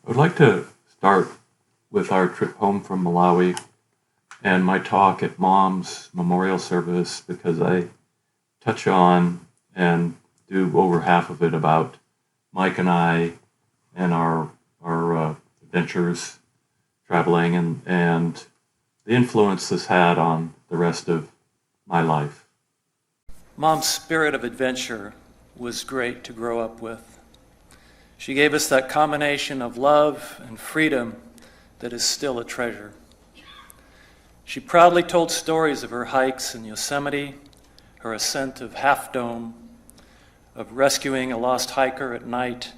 I would like to start with our trip home from Malawi and my talk at Mom's memorial service, because I touch on and do over half of it about Mike and I and our adventures traveling and the influence this had on the rest of my life. Mom's spirit of adventure was great to grow up with. She gave us that combination of love and freedom that is still a treasure. She proudly told stories of her hikes in Yosemite, her ascent of Half Dome, of rescuing a lost hiker at night.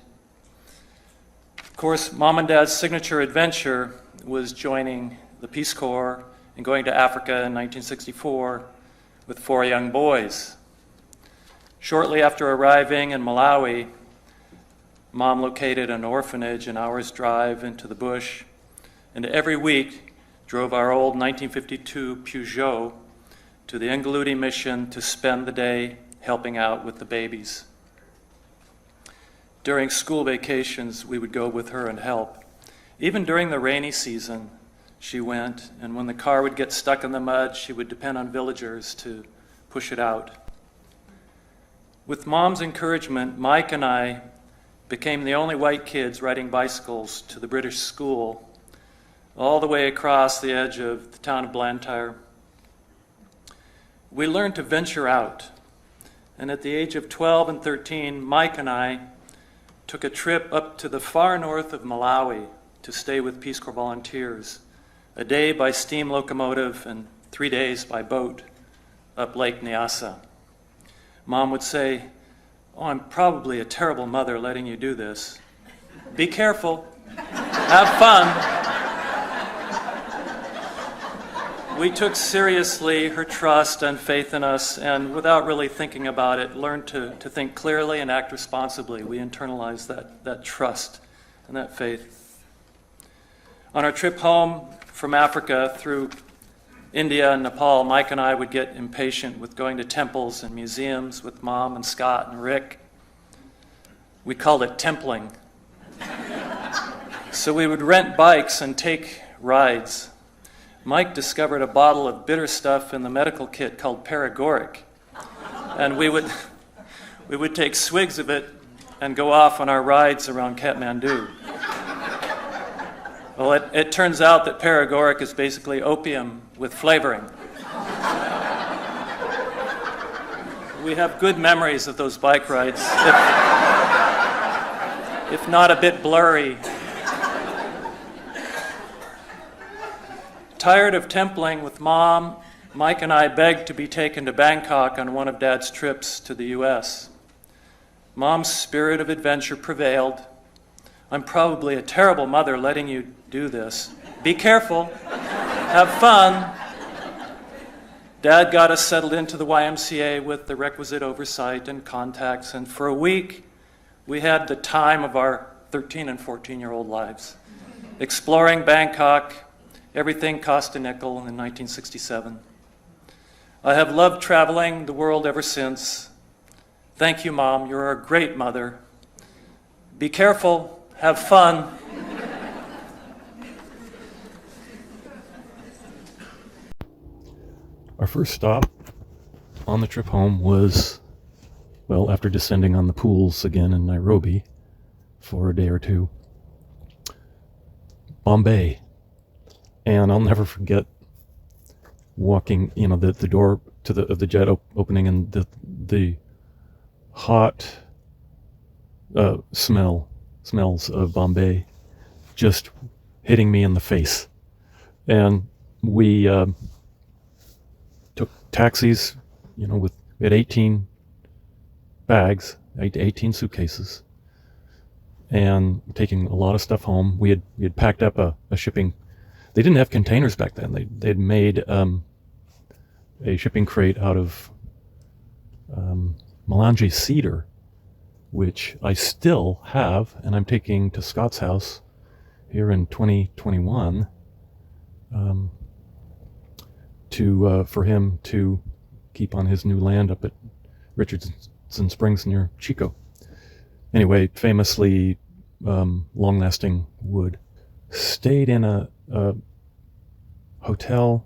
Of course, Mom and Dad's signature adventure was joining the Peace Corps and going to Africa in 1964 with 4 young boys. Shortly after arriving in Malawi, Mom located an orphanage an hour's drive into the bush, and every week drove our old 1952 Peugeot to the Nguludi mission to spend the day helping out with the babies. During school vacations, we would go with her and help. Even during the rainy season, she went, and when the car would get stuck in the mud, she would depend on villagers to push it out. With Mom's encouragement, Mike and I became the only white kids riding bicycles to the British school, all the way across the edge of the town of Blantyre. We learned to venture out, and at the age of 12 and 13, Mike and I took a trip up to the far north of Malawi to stay with Peace Corps volunteers, a day by steam locomotive and 3 days by boat up Lake Nyasa. Mom would say, "Oh, I'm probably a terrible mother letting you do this. Be careful, have fun." We took seriously her trust and faith in us, and without really thinking about it, learned to think clearly and act responsibly. We internalized that trust and that faith. On our trip home from Africa through India and Nepal, Mike and I would get impatient with going to temples and museums with Mom and Scott and Rick. We called it templing. So we would rent bikes and take rides. Mike discovered a bottle of bitter stuff in the medical kit called paregoric, and we would take swigs of it and go off on our rides around Kathmandu. Well, it turns out that paregoric is basically opium with flavoring. We have good memories of those bike rides, if not a bit blurry. Tired of templing with Mom, Mike and I begged to be taken to Bangkok on one of Dad's trips to the U.S. Mom's spirit of adventure prevailed. "I'm probably a terrible mother letting you do this. Be careful, have fun." Dad got us settled into the YMCA with the requisite oversight and contacts, and for a week, we had the time of our 13 and 14-year-old lives, exploring Bangkok. Everything cost a nickel in 1967. I have loved traveling the world ever since. Thank you, Mom. You're a great mother. Be careful. Have fun. Our first stop on the trip home was, well, after descending on the pools again in Nairobi for a day or two, Bombay. And I'll never forget walking, the door of the jet opening, and the hot smells of Bombay just hitting me in the face. And we took taxis, we had 18 bags, 18 suitcases, and taking a lot of stuff home. We had packed up a shipping. They didn't have containers back then. They'd made a shipping crate out of melange cedar, which I still have, and I'm taking to Scott's house here in 2021 for him to keep on his new land up at Richardson Springs near Chico. Anyway, famously, long-lasting wood. Stayed in a hotel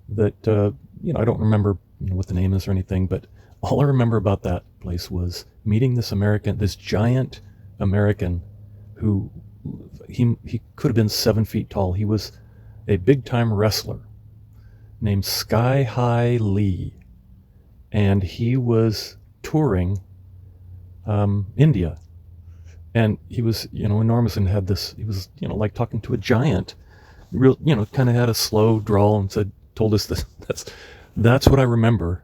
that, I don't remember what the name is or anything, but all I remember about that place was meeting this giant American who, he could have been 7 feet tall. He was a big-time wrestler named Sky High Lee, and he was touring India, and he was enormous and had this, he was like talking to a giant, real, kind of had a slow drawl and told us this. That's what I remember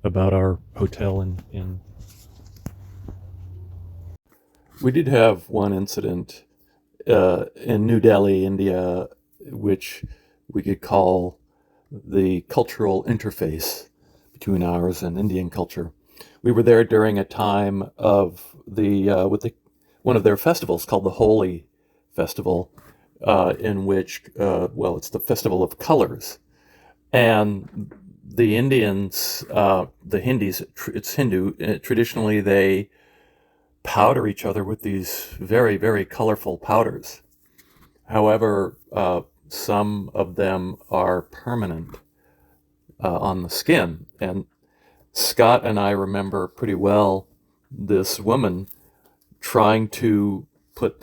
about our hotel in. We did have one incident in New Delhi, India, which we could call the cultural interface between ours and Indian culture. We were there during a time of one of their festivals called the Holi festival, in which, it's the festival of colors. And the Indians, the Hindus, it's Hindu, traditionally they powder each other with these very, very colorful powders. However, some of them are permanent on the skin. And Scott and I remember pretty well this woman trying to put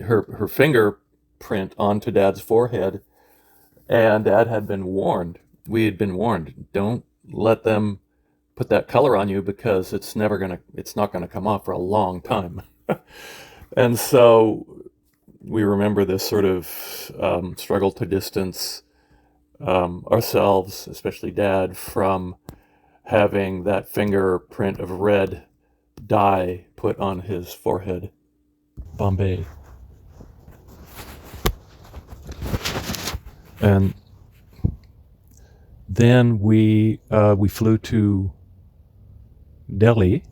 her fingerprint onto Dad's forehead, and Dad had been warned. We had been warned, don't let them put that color on you because it's not gonna come off for a long time. And so we remember this sort of struggle to distance ourselves, especially Dad, from having that fingerprint of red dye put on his forehead. Bombay. And then we flew to Delhi,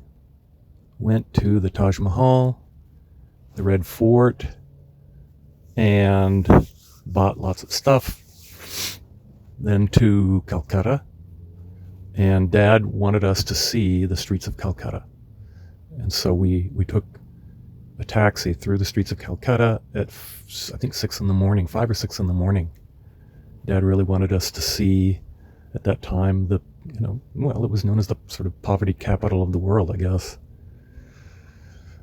went to the Taj Mahal, the Red Fort, and bought lots of stuff. Then to Calcutta, and Dad wanted us to see the streets of Calcutta. And so we took a taxi through the streets of Calcutta at, I think, 5 or 6 in the morning. Dad really wanted us to see, at that time, it was known as the sort of poverty capital of the world, I guess.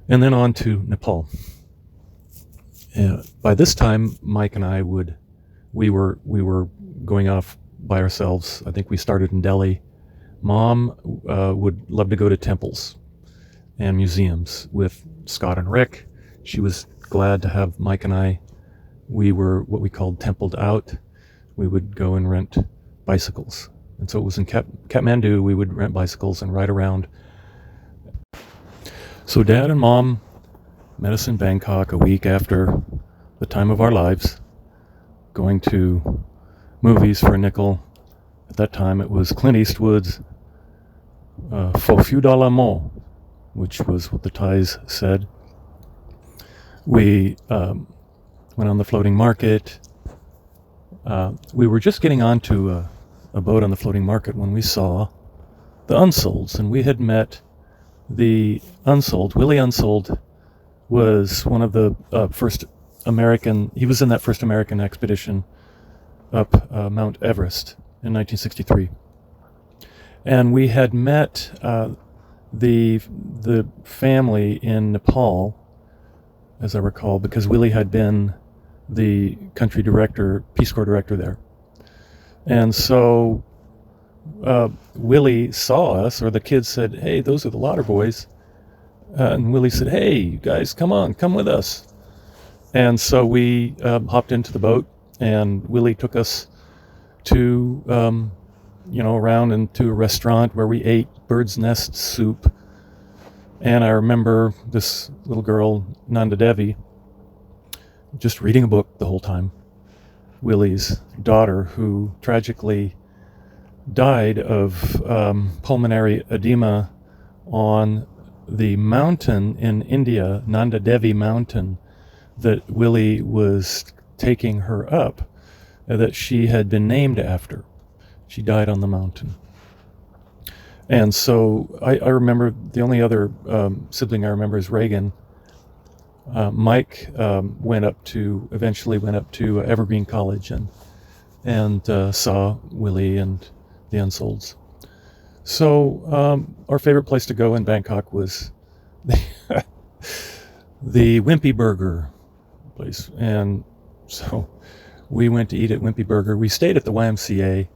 And then on to Nepal. By this time, Mike and I we were going off by ourselves. I think we started in Delhi. Mom would love to go to temples and museums with Scott and Rick. She was glad to have Mike and I. We were what we called templed out. We would go and rent bicycles. And so it was in Kathmandu, we would rent bicycles and ride around. So Dad and Mom met us in Bangkok a week after the time of our lives, going to movies for a nickel. At that time it was Clint Eastwood's Faux Feu de l'amour, which was what the Thais said. We went on the floating market. We were just getting onto a boat on the floating market when we saw the Unsoelds, and we had met the Unsoeld. Willi Unsoeld was one of the first American, he was in that first American expedition up Mount Everest in 1963. And we had met the family in Nepal, as I recall, because Willi had been the country director, Peace Corps director there. And so Willi saw us, or the kids said, "Hey, those are the Lauder boys." And Willi said, "Hey, you guys, come with us." And so we hopped into the boat, and Willi took us to, around into a restaurant where we ate bird's nest soup. And I remember this little girl, Nanda Devi, just reading a book the whole time. Willi's daughter, who tragically died of pulmonary edema on the mountain in India, Nanda Devi Mountain, that Willi was taking her up, that she had been named after. She died on the mountain. And so I remember, the only other sibling I remember is Reagan. Mike eventually went up to Evergreen College and saw Willi and the Unsoelds. So our favorite place to go in Bangkok was the Wimpy Burger place. And so we went to eat at Wimpy Burger. We stayed at the YMCA,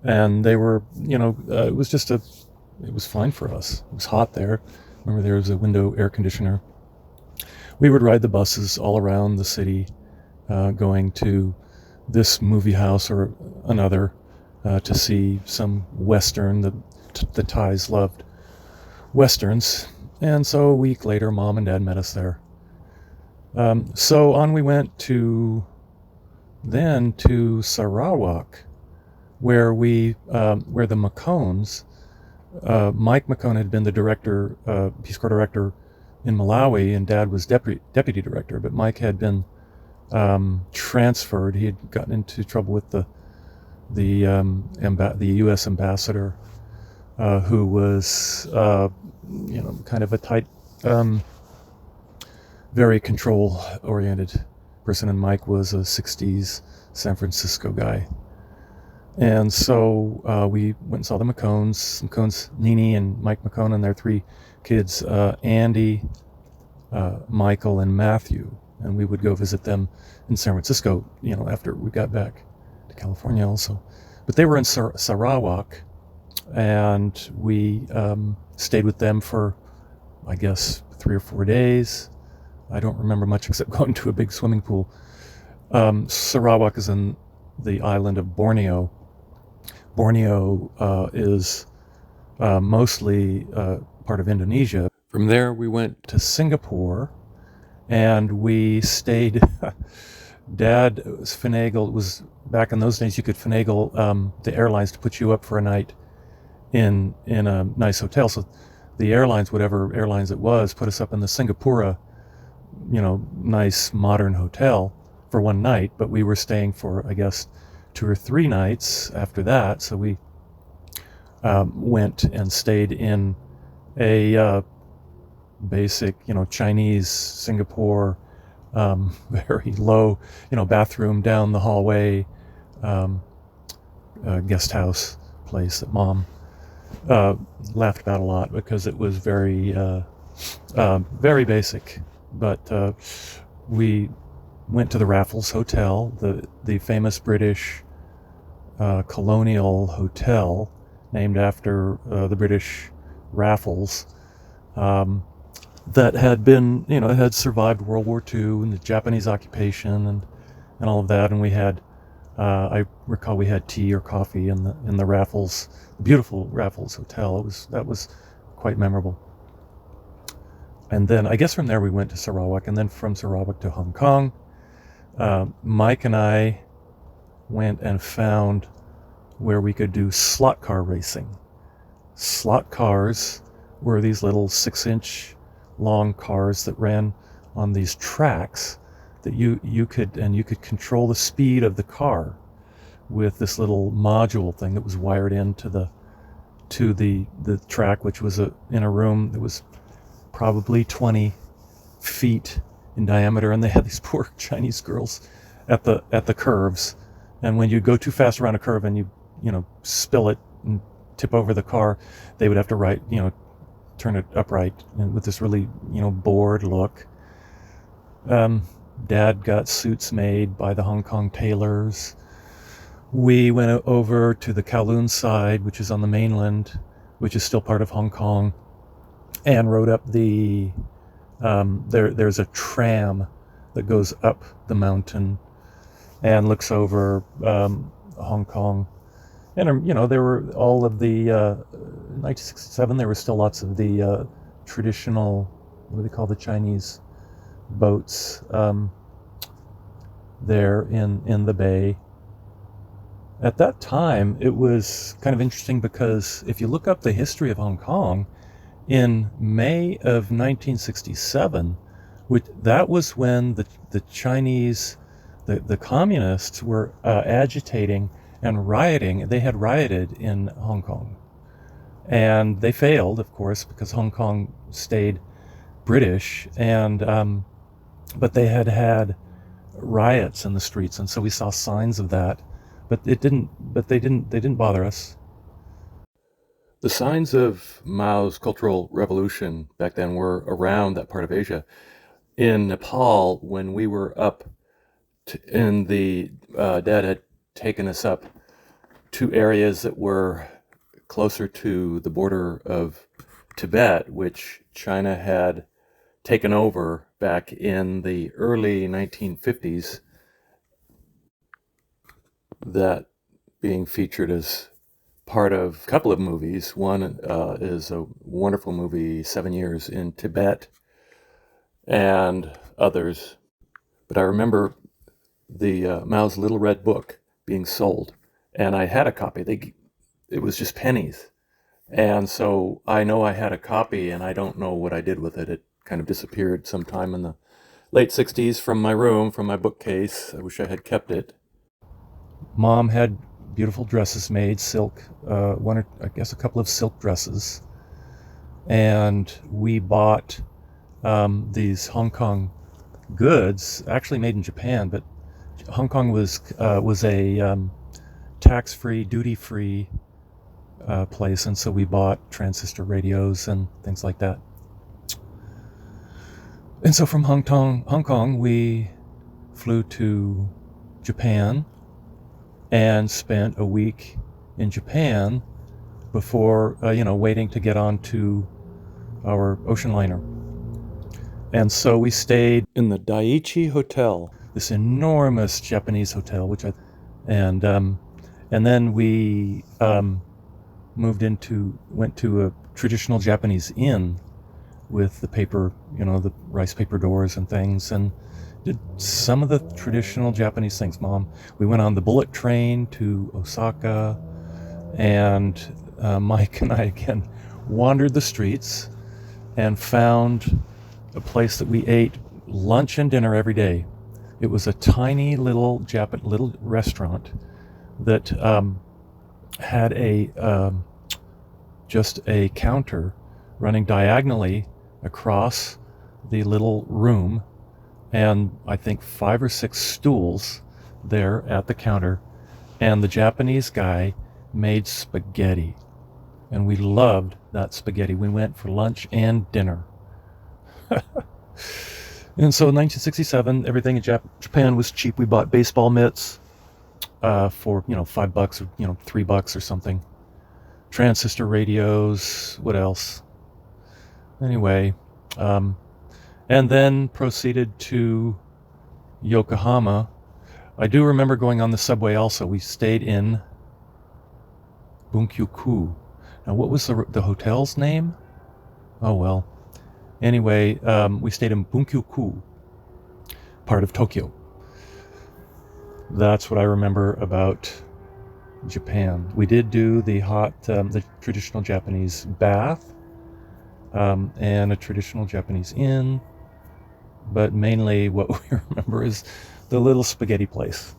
and they were, it was fine for us. It was hot there. Remember, there was a window air conditioner. We would ride the buses all around the city, going to this movie house or another to see some Western. The Thais loved Westerns. And so a week later, Mom and Dad met us there. So on we went to Sarawak, where the McCones, Mike McCone had been the director, Peace Corps director in Malawi, and Dad was deputy director, but Mike had been transferred. He had gotten into trouble with the U.S. ambassador, who was kind of a tight, very control-oriented person, and Mike was a 60s San Francisco guy. And so we went and saw the McCones, Nini and Mike McCone and their three kids, Andy, Michael, and Matthew. And we would go visit them in San Francisco, after we got back to California also. But they were in Sarawak, and we stayed with them for, I guess, 3 or 4 days. I don't remember much except going to a big swimming pool. Sarawak is in the island of Borneo. Borneo is mostly part of Indonesia. From there, we went to Singapore, and we stayed. Dad was back in those days. You could finagle the airlines to put you up for a night in a nice hotel. So the airlines, whatever airlines it was, put us up in the Singapura, nice modern hotel for one night. But we were staying for, I guess, 2 or 3 nights after that. So we went and stayed in a basic, Chinese Singapore, very low, bathroom down the hallway, guest house place that Mom laughed about a lot because it was very, very basic. But we went to the Raffles Hotel, the famous British colonial hotel named after the British Raffles, that had been, it had survived World War II and the Japanese occupation and all of that. And we had, I recall we had tea or coffee in the Raffles, beautiful Raffles Hotel. That was quite memorable. And then I guess from there we went to Sarawak, and then from Sarawak to Hong Kong. Mike and I went and found where we could do slot car racing. Slot cars were these little 6-inch long cars that ran on these tracks that you could control the speed of the car with this little module thing that was wired into the track, which was in a room that was probably 20 feet in diameter, and they had these poor Chinese girls at the curves, and when you go too fast around a curve and you spill it and tip over the car, they would have to turn it upright, and with this really bored look. Dad got suits made by the Hong Kong tailors. We went over to the Kowloon side, which is on the mainland, which is still part of Hong Kong, and rode up there's a tram that goes up the mountain and looks over Hong Kong. And there were all of the 1967. There were still lots of the traditional, what do they call the Chinese boats there in the bay. At that time, it was kind of interesting because if you look up the history of Hong Kong, in May of 1967, that was when the Chinese, the communists were agitating and rioting. They had rioted in Hong Kong, and they failed, of course, because Hong Kong stayed British. And but they had riots in the streets, and so we saw signs of that. But they didn't bother us. The signs of Mao's Cultural Revolution back then were around that part of Asia. In Nepal, when we were up Dad had taken us up to areas that were closer to the border of Tibet, which China had taken over back in the early 1950s, that being featured as part of a couple of movies. One is a wonderful movie, 7 Years in Tibet, and others. But I remember the Mao's Little Red Book being sold, and I had a copy. It was just pennies. And so I know I had a copy, and I don't know what I did with it. It kind of disappeared sometime in the late 60s from my room, from my bookcase. I wish I had kept it. Mom had beautiful dresses made, silk, a couple of silk dresses. And we bought these Hong Kong goods, actually made in Japan, but Hong Kong was a tax-free, duty-free place, and so we bought transistor radios and things like that. And so from Hong Kong, we flew to Japan and spent a week in Japan before, waiting to get on to our ocean liner. And so we stayed in the Daiichi Hotel, this enormous Japanese hotel, and then we went to a traditional Japanese inn with the paper, the rice paper doors and things, and did some of the traditional Japanese things, Mom. We went on the bullet train to Osaka, and Mike and I again wandered the streets and found a place that we ate lunch and dinner every day. It was a tiny little restaurant that had just a counter running diagonally across the little room, and I think 5 or 6 stools there at the counter, and the Japanese guy made spaghetti, and we loved that spaghetti. We went for lunch and dinner. And so in 1967, everything in Japan was cheap. We bought baseball mitts for $5 or $3 or something. Transistor radios. What else? Anyway, and then proceeded to Yokohama. I do remember going on the subway also. We stayed in Bunkyo-ku. Now, what was the hotel's name? Oh, well. Anyway, we stayed in Bunkyo-ku, part of Tokyo. That's what I remember about Japan. We did do the traditional Japanese bath, and a traditional Japanese inn, but mainly what we remember is the little spaghetti place.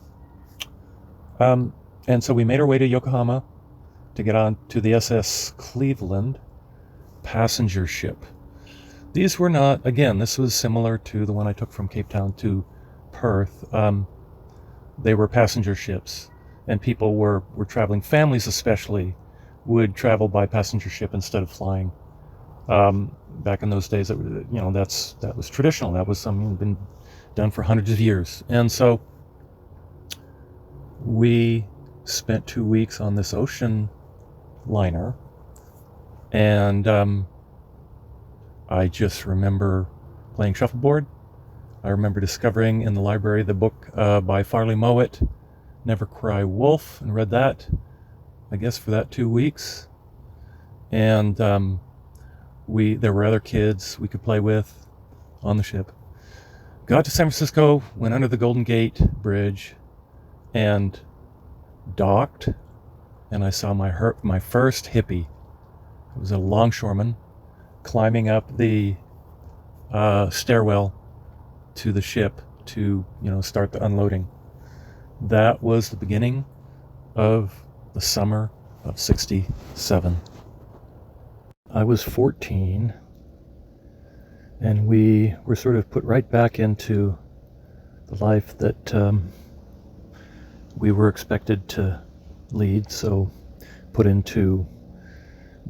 And so we made our way to Yokohama to get on to the SS Cleveland passenger ship. These were not, again, this was similar to the one I took from Cape Town to Perth. They were passenger ships, and people were traveling, families especially, would travel by passenger ship instead of flying. Back in those days, that was traditional. That was something that had been done for hundreds of years. And so we spent 2 weeks on this ocean liner, and I just remember playing shuffleboard. I remember discovering in the library the book by Farley Mowat, Never Cry Wolf, and read that, I guess, for that 2 weeks. And there were other kids we could play with on the ship. Got to San Francisco, went under the Golden Gate Bridge, and docked, and I saw my first hippie. It was a longshoreman climbing up the stairwell to the ship to start the unloading. That was the beginning of the summer of '67. I was 14, And we were sort of put right back into the life that we were expected to lead. So put into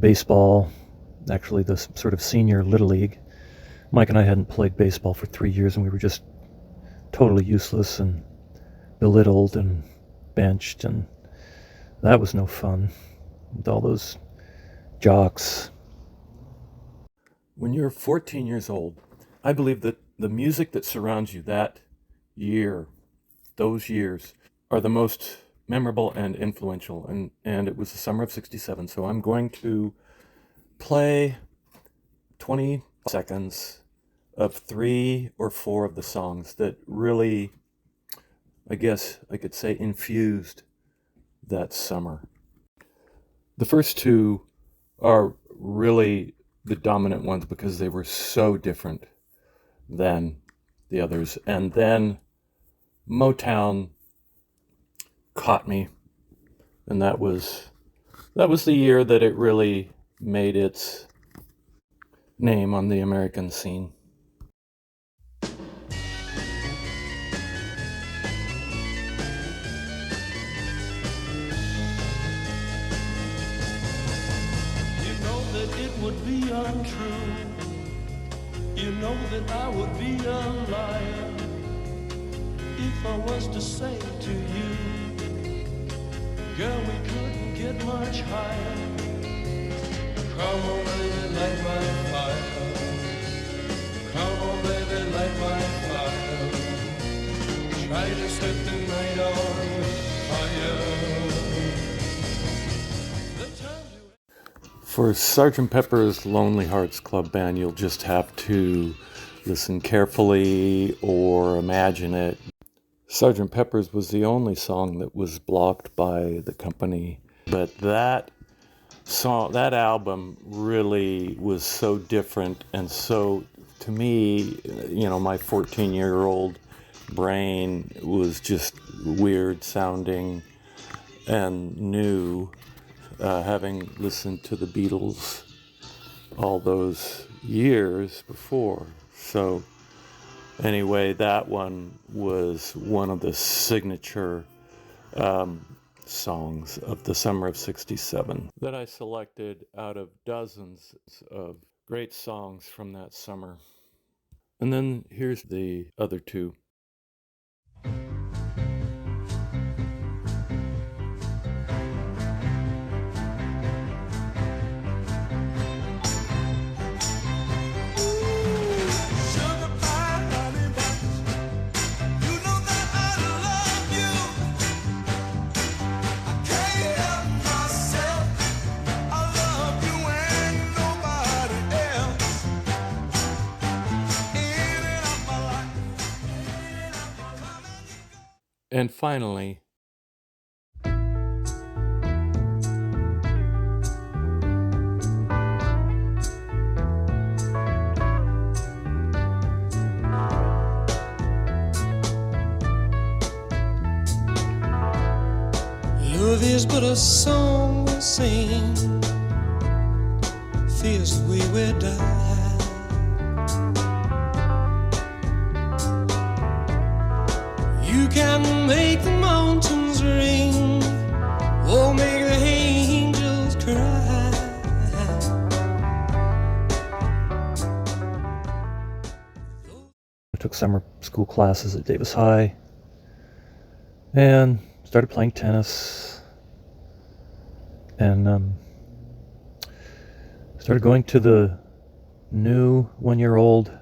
baseball, actually the sort of senior Little League. Mike and I hadn't played baseball for 3 years, and we were just totally useless and belittled and benched, and that was no fun with all those jocks. When you're 14 years old, I believe that the music that surrounds you that year, those years, are the most memorable and influential. And it was the summer of 67, so I'm going to play 20 seconds of 3 or 4 of the songs that really, I guess I could say, infused that summer. The first 2 are really the dominant ones because they were so different than the others. And then Motown caught me, and that was the year that it really made its name on the American scene. Would be untrue. You know that I would be a liar if I was to say to you, girl, we couldn't get much higher. Come on, baby, light my fire. Come on, baby, light my fire. Try to set the night on fire. For Sgt. Pepper's Lonely Hearts Club Band, you'll just have to listen carefully or imagine it. Sgt. Pepper's was the only song that was blocked by the company, but that album really was so different, and so, to me, my 14-year-old brain was just weird sounding and new. Having listened to the Beatles all those years before. So anyway, that one was one of the signature songs of the summer of 67 that I selected out of dozens of great songs from that summer. And then here's the other 2. And finally, love is but a song we sing, fears we will die. You can make the mountains ring, or make the angels cry. I took summer school classes at Davis High and started playing tennis, and started going to the new 1-year-old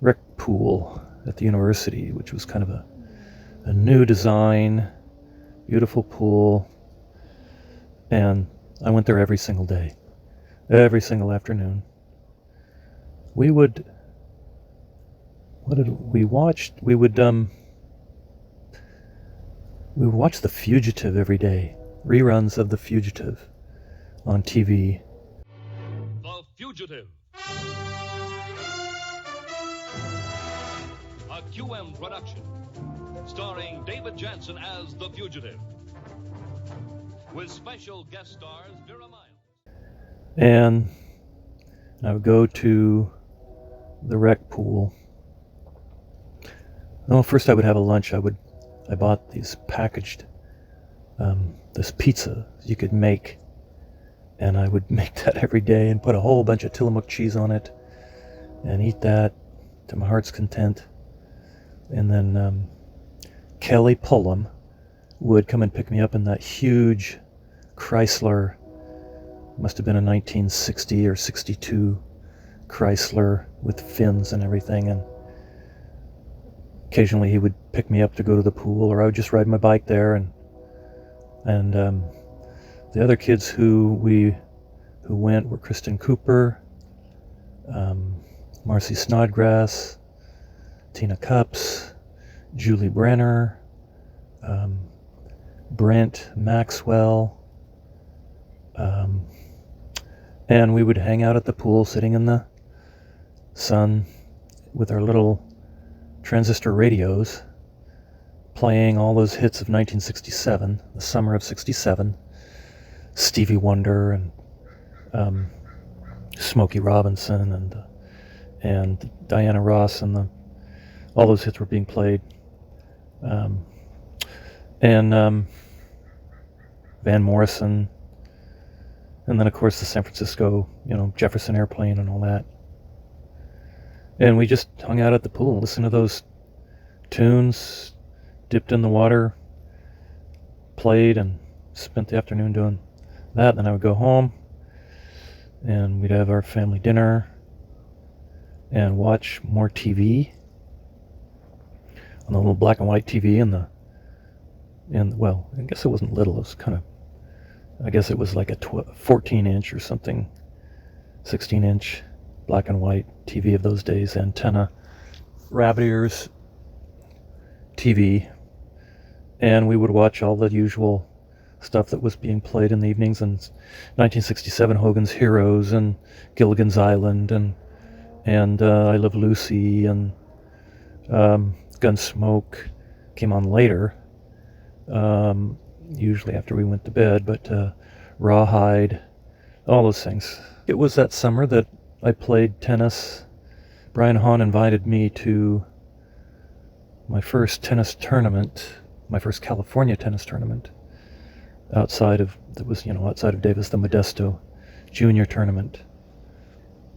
rec pool at the university, which was kind of a new design, beautiful pool. And I went there every single day, every single afternoon. We would, what did we watch? We would watch The Fugitive every day, reruns of The Fugitive on TV. The Fugitive. A QM production, starring David Jansen as The Fugitive, with special guest stars Vera Miles. And I would go to the rec pool. Well, first I would have a lunch. I bought these packaged, this pizza you could make, and I would make that every day and put a whole bunch of Tillamook cheese on it and eat that to my heart's content. And then Kelly Pullum would come and pick me up in that huge Chrysler, must have been a 1960 or 62 Chrysler with fins and everything, and occasionally he would pick me up to go to the pool, or I would just ride my bike there, and the other kids who went were Kristen Cooper, Marci Snodgrass, Tina Cups, Julie Brenner, Brent Maxwell, and we would hang out at the pool sitting in the sun with our little transistor radios playing all those hits of 1967, the summer of 67, Stevie Wonder and Smokey Robinson and Diana Ross, and all those hits were being played. And Van Morrison, and then of course the San Francisco, Jefferson Airplane and all that. And we just hung out at the pool, listened to those tunes, dipped in the water, played, and spent the afternoon doing that. Then I would go home, and we'd have our family dinner and watch more TV on the little black and white TV well, I guess it wasn't little, it was I guess it was like a 14-inch or something, 16-inch black and white TV of those days, antenna, rabbit ears TV, and we would watch all the usual stuff that was being played in the evenings, and 1967 Hogan's Heroes and Gilligan's Island and I Love Lucy, and Gunsmoke came on later, usually after we went to bed, but Rawhide, all those things. It was that summer that I played tennis. Brian Hahn invited me to my first tennis tournament, my first California tennis tournament, outside of Davis, the Modesto Junior tournament,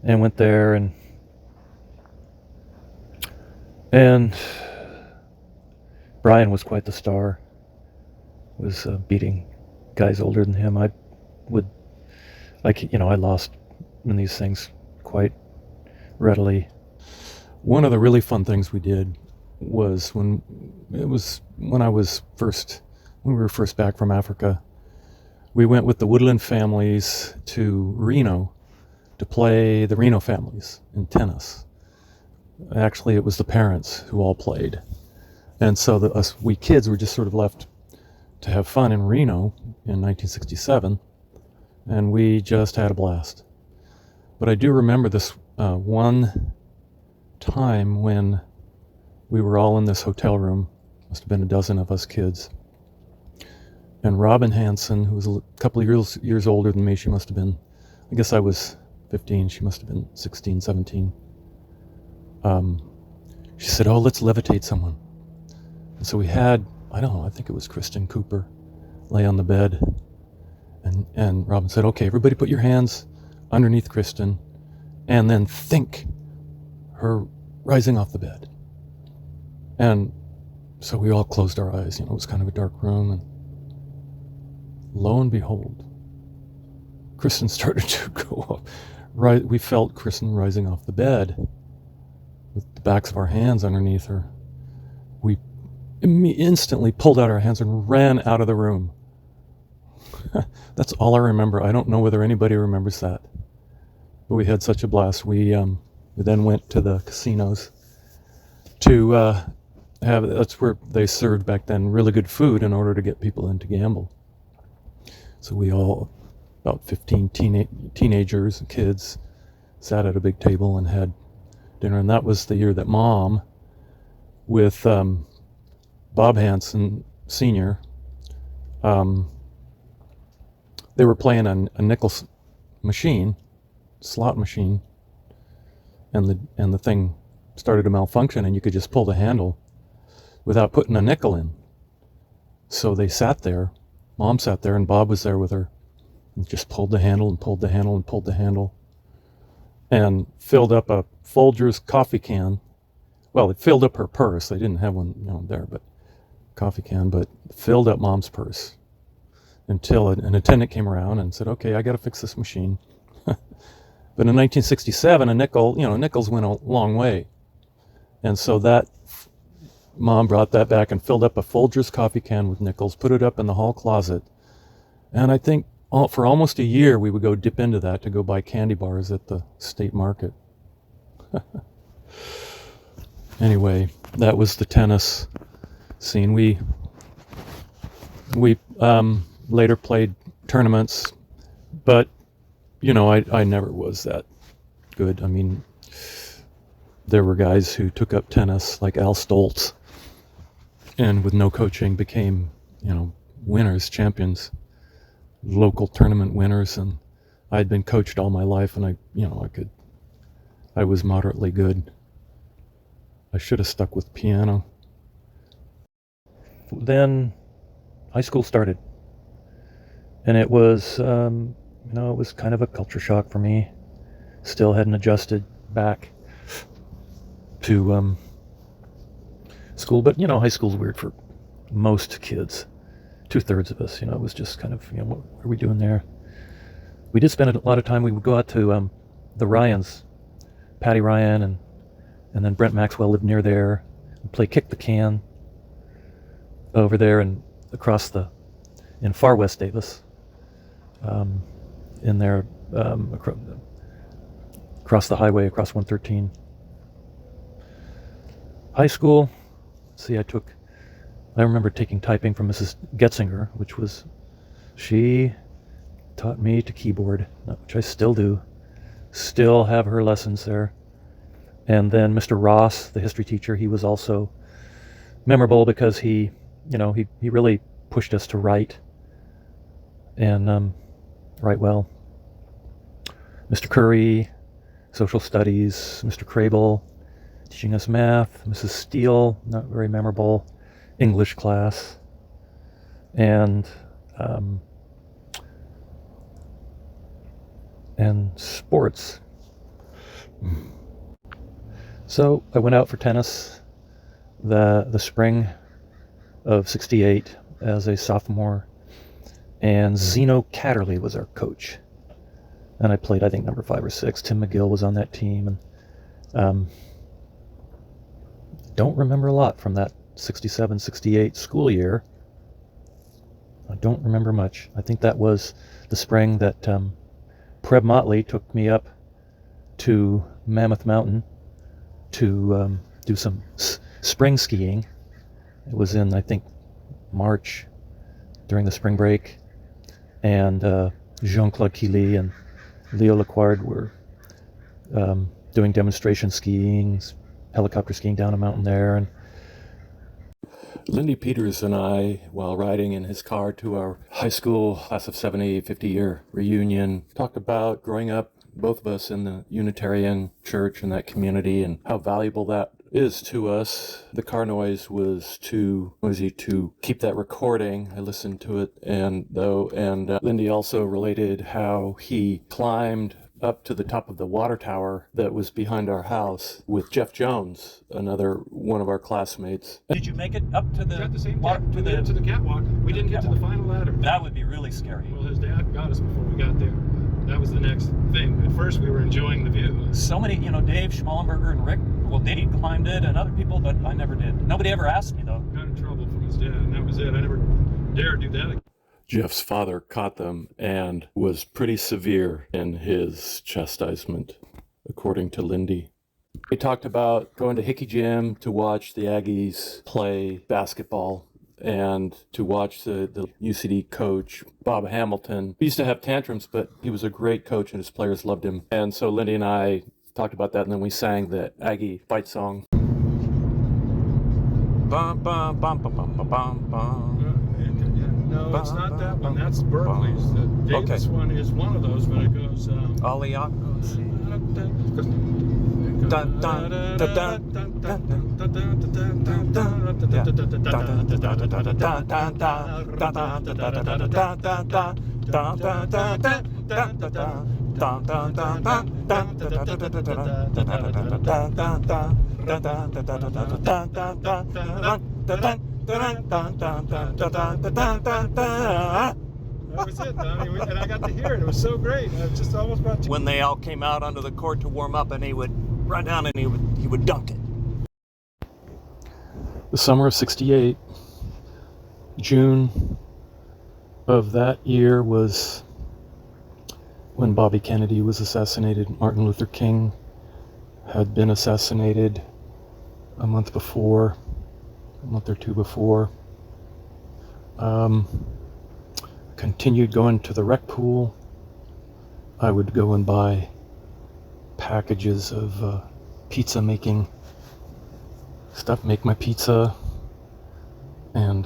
and went there, and Brian was quite the star. Was beating guys older than him. I lost in these things quite readily. One of the really fun things we did was when we were first back from Africa, we went with the Woodland families to Reno to play the Reno families in tennis. Actually, it was the parents who all played. And so we kids were just sort of left to have fun in Reno in 1967, and we just had a blast. But I do remember this one time when we were all in this hotel room, must have been a dozen of us kids, and Robin Hanson, who was a couple of years older than me, she must have been, I guess I was 15, she must have been 16, 17. She said, "Oh, let's levitate someone." And so we had, I think it was Kristen Cooper, lay on the bed, and Robin said, "Okay, everybody put your hands underneath Kristen, and then think her rising off the bed." And so we all closed our eyes. It was kind of a dark room, and lo and behold, Kristen started to go up. Right, we felt Kristen rising off the bed with the backs of our hands underneath her. We instantly pulled out our hands and ran out of the room. That's all I remember. I don't know whether anybody remembers that, but we had such a blast. We then went to the casinos to that's where they served back then really good food in order to get people in to gamble. So we all, about 15 teenagers and kids, sat at a big table and had dinner. And that was the year that Mom, with Bob Hanson Sr., they were playing a nickel machine, slot machine, and the thing started to malfunction, and you could just pull the handle without putting a nickel in. So they sat there, Mom sat there, and Bob was there with her, and just pulled the handle and pulled the handle and pulled the handle, and filled up a Folgers coffee can. Well, it filled up her purse. They didn't have one, there, but coffee can, but filled up Mom's purse until an attendant came around and said, "Okay, I got to fix this machine." But in 1967, a nickel, nickels went a long way. And so that Mom brought that back and filled up a Folgers coffee can with nickels, put it up in the hall closet. And I think for almost a year, we would go dip into that to go buy candy bars at the state market. Anyway, that was the tennis scene. We later played tournaments, but I never was that good. I mean, there were guys who took up tennis, like Al Stoltz, and with no coaching became, winners, champions, local tournament winners. And I'd been coached all my life, and I was moderately good. I should have stuck with piano. Then high school started, and it was, it was kind of a culture shock for me. Still hadn't adjusted back to school, but high school's weird for most kids. 2/3 of us, it was just kind of, what are we doing there? We did spend a lot of time. We would go out to the Ryans, Patty Ryan, and then Brent Maxwell lived near there, and play kick the can over there and in far West Davis, in there, across the highway, across 113. High school, I remember taking typing from Mrs. Getzinger, she taught me to keyboard, which I still do. Still have her lessons there. And then Mr. Ross, the history teacher, he was also memorable because he really pushed us to write, and write well. Mr. Curry, social studies. Mr. Crable, teaching us math. Mrs. Steele, not very memorable, English class. And sports. So I went out for tennis the spring of '68 as a sophomore, and Zeno Catterley was our coach. And I played, I think, number 5 or 6. Tim McGill was on that team, and don't remember a lot from that 67-68 school year. I don't remember much. I think that was the spring that Preb Motley took me up to Mammoth Mountain to do some spring skiing. It was in, I think, March during the spring break, and Jean-Claude Killy and Leo Laquard were doing demonstration skiing, helicopter skiing down a mountain there. And Lindy Peters and I, while riding in his car to our high school class of 70, 50-year reunion, talked about growing up, both of us in the Unitarian church in that community, and how valuable that is to us. The car noise was too noisy to keep that recording. I listened to it, and Lindy also related how he climbed up to the top of the water tower that was behind our house with Jeff Jones, another one of our classmates. Did you make it up to the to the catwalk? We didn't get to the final ladder. That would be really scary. Well, his dad got us before we got there. That was the next thing. At first, we were enjoying the view. So many, Dave Schmallenberger and Rick, Dave climbed it, and other people, but I never did. Nobody ever asked me, though. Got in trouble from his dad, and that was it. I never dared do that again. Jeff's father caught them and was pretty severe in his chastisement, according to Lindy. We talked about going to Hickey Gym to watch the Aggies play basketball and to watch the UCD coach, Bob Hamilton. He used to have tantrums, but he was a great coach and his players loved him. And so Lindy and I talked about that, and then we sang the Aggie fight song. Bum, bum, bum, bum, bum, bum, bum. No, it's not that one. That's Berkeley's. The Davis one is one of those, but it goes... Aliaco. It That was it, Donnie. And I got to hear it. It was so great. I just almost brought you. When they all came out onto the court to warm up, and he would run down and he would dunk it. The summer of '68, June of that year was when Bobby Kennedy was assassinated. Martin Luther King had been assassinated a month or two before. Continued going to the rec pool. I would go and buy packages of pizza making stuff, make my pizza, and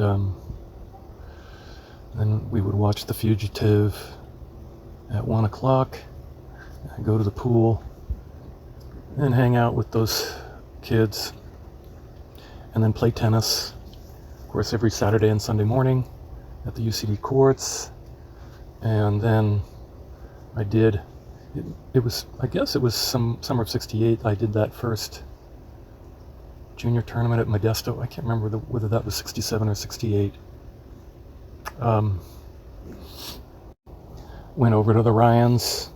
then we would watch The Fugitive at 1 o'clock. I'd go to the pool and hang out with those kids, and then play tennis, of course, every Saturday and Sunday morning at the UCD courts. And then I did, it was some summer of '68, I did that first junior tournament at Modesto. I can't remember whether that was '67 or '68. Went over to the Ryans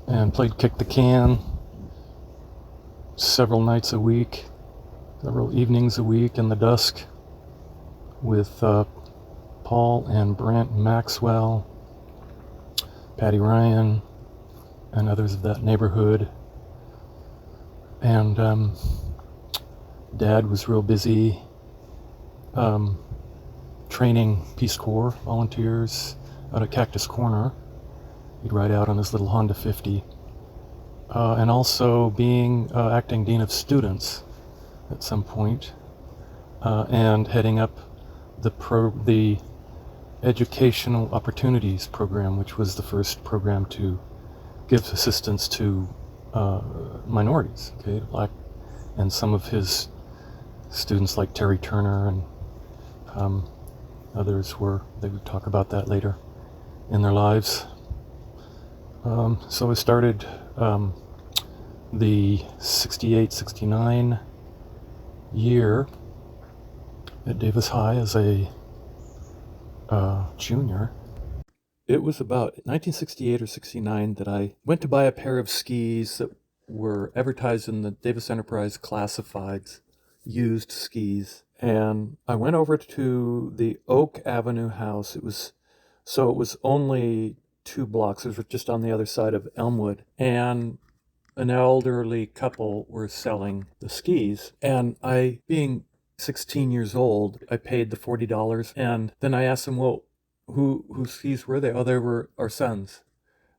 and played kick the can several nights a week, several evenings a week in the dusk with Paul and Brent Maxwell, Patty Ryan, and others of that neighborhood. And Dad was real busy training Peace Corps volunteers out at Cactus Corner. He'd ride out on his little Honda 50. And also being acting dean of students at some point, and heading up the Educational Opportunities Program, which was the first program to give assistance to minorities, okay, black, and some of his students like Terry Turner and others they would talk about that later in their lives. So I started the '68-'69 year at Davis High as a junior. It was about 1968 or '69 that I went to buy a pair of skis that were advertised in the Davis Enterprise Classifieds, used skis. And I went over to the Oak Avenue house. It was only 2 blocks. It was just on the other side of Elmwood. And an elderly couple were selling the skis. And I, being 16 years old, I paid the $40. And then I asked them, well, whose skis were they? Oh, they were our son's.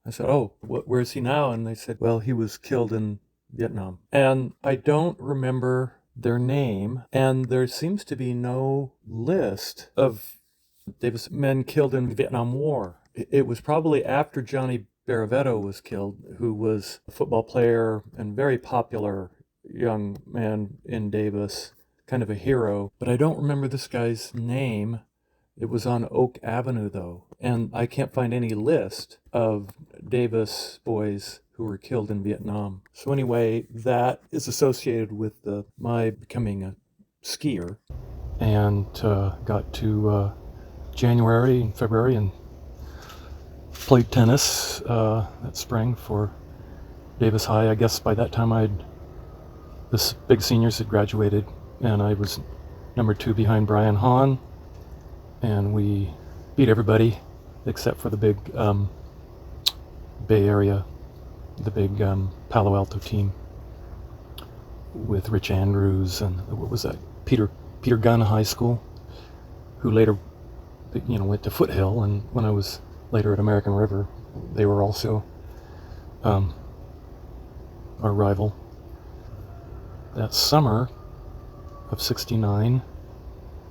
I said, oh, where is he now? And they said, well, he was killed in Vietnam. And I don't remember their name, and there seems to be no list of Davis men killed in the Vietnam War. It was probably after Johnny Baravetto was killed, who was a football player and very popular young man in Davis, kind of a hero. But I don't remember this guy's name. It was on Oak Avenue, though, and I can't find any list of Davis boys who were killed in Vietnam. So anyway, that is associated with my becoming a skier, and got to January and February and played tennis that spring for Davis High. I guess by that time the big seniors had graduated, and I was number 2 behind Brian Hahn, and we beat everybody except for the big Bay Area, the big Palo Alto team with Rich Andrews and what was that, Peter Gunn High School, who later went to Foothill, and when I was later at American River, they were also our rival. That summer of '69,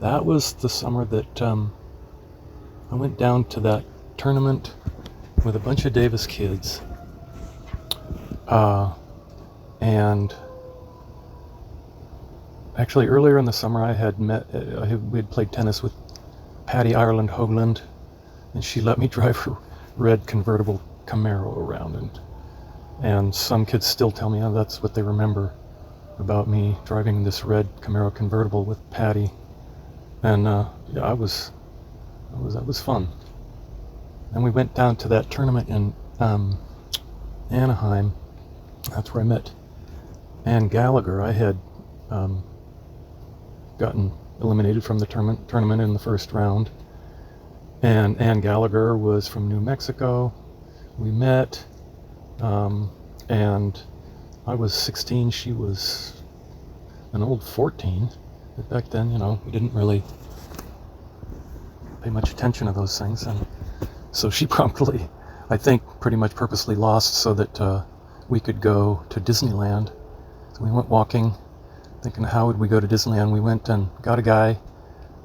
that was the summer that I went down to that tournament with a bunch of Davis kids. And actually, earlier in the summer, we had played tennis with Patty Ireland Hoagland, and she let me drive her red convertible Camaro around. And some kids still tell me that's what they remember about me driving this red Camaro convertible with Patty. And that was fun. And we went down to that tournament in Anaheim. That's where I met Ann Gallagher. I had gotten eliminated from the tournament in the first round. And Ann Gallagher was from New Mexico. We met, and I was 16. She was an old 14. But back then, we didn't really pay much attention to those things. And so she promptly, I think, pretty much purposely lost so that we could go to Disneyland. So we went walking, thinking, how would we go to Disneyland? We went and got a guy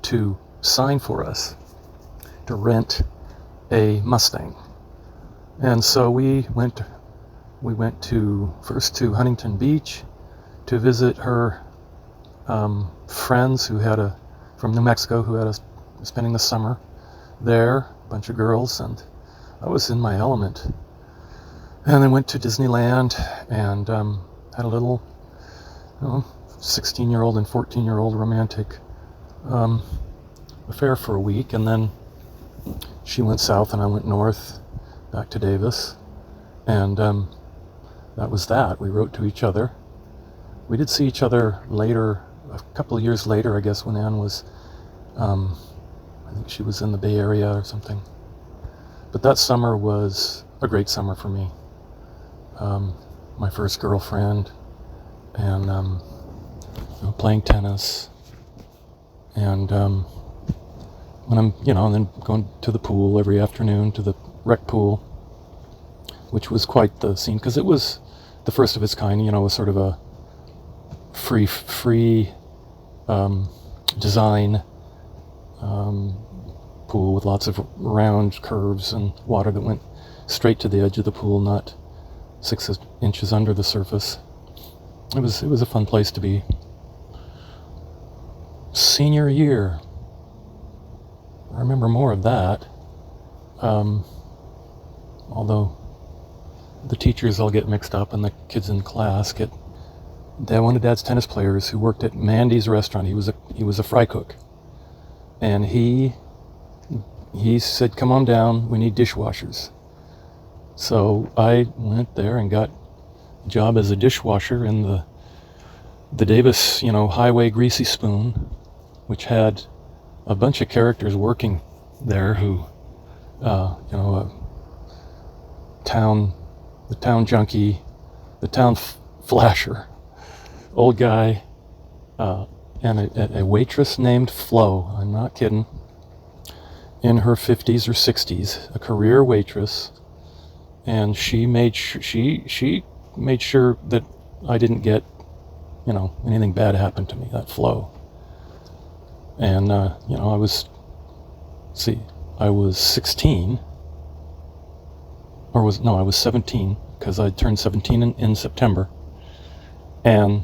to sign for us to rent a Mustang. And so we went first to Huntington Beach to visit her friends from New Mexico who had spending the summer there, a bunch of girls, and I was in my element. And then went to Disneyland and had a little 16-year-old and 14-year-old romantic affair for a week, and then she went south and I went north back to Davis, and that was that. We wrote to each other. We did see each other later, a couple of years later, I guess, when Anne was, I think she was in the Bay Area or something. But that summer was a great summer for me. My first girlfriend, and playing tennis, and when I'm, and then going to the pool every afternoon, to the rec pool, which was quite the scene, because it was the first of its kind, was sort of a free design pool with lots of round curves and water that went straight to the edge of the pool, not 6 inches under the surface. It was a fun place to be. Senior year, I remember more of that. Although the teachers all get mixed up and the kids in class get. One of Dad's tennis players who worked at Mandy's restaurant. He was a fry cook, and he said, "Come on down. We need dishwashers." So I went there and got a job as a dishwasher in the Davis, Highway Greasy Spoon, which had a bunch of characters working there who, the town junkie, the town flasher, old guy, and a waitress named Flo. I'm not kidding. In her 50s or 60s, a career waitress, and she made sure that I didn't get, anything bad happened to me. That Flo. And I was 16, I was 17, because I turned 17 in September, and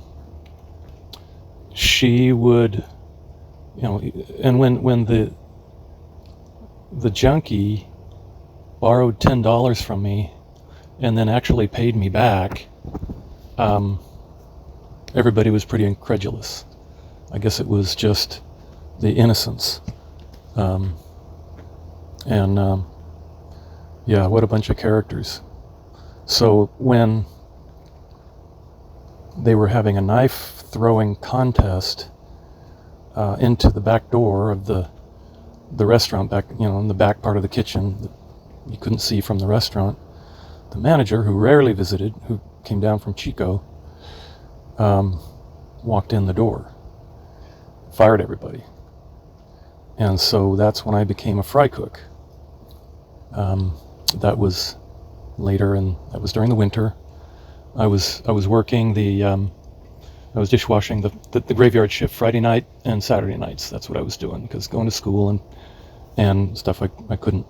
she would, and when the junkie borrowed $10 from me and then actually paid me back, everybody was pretty incredulous. I guess it was just the innocence. What a bunch of characters. So when they were having a knife throwing contest into the back door of the restaurant, back, in the back part of the kitchen that you couldn't see from the restaurant, the manager, who rarely visited, who came down from Chico, walked in the door, fired everybody. And so that's when I became a fry cook. That was later, and that was during the winter. I was working I was dishwashing the graveyard shift Friday night and Saturday nights. That's what I was doing, because going to school and stuff, I couldn't.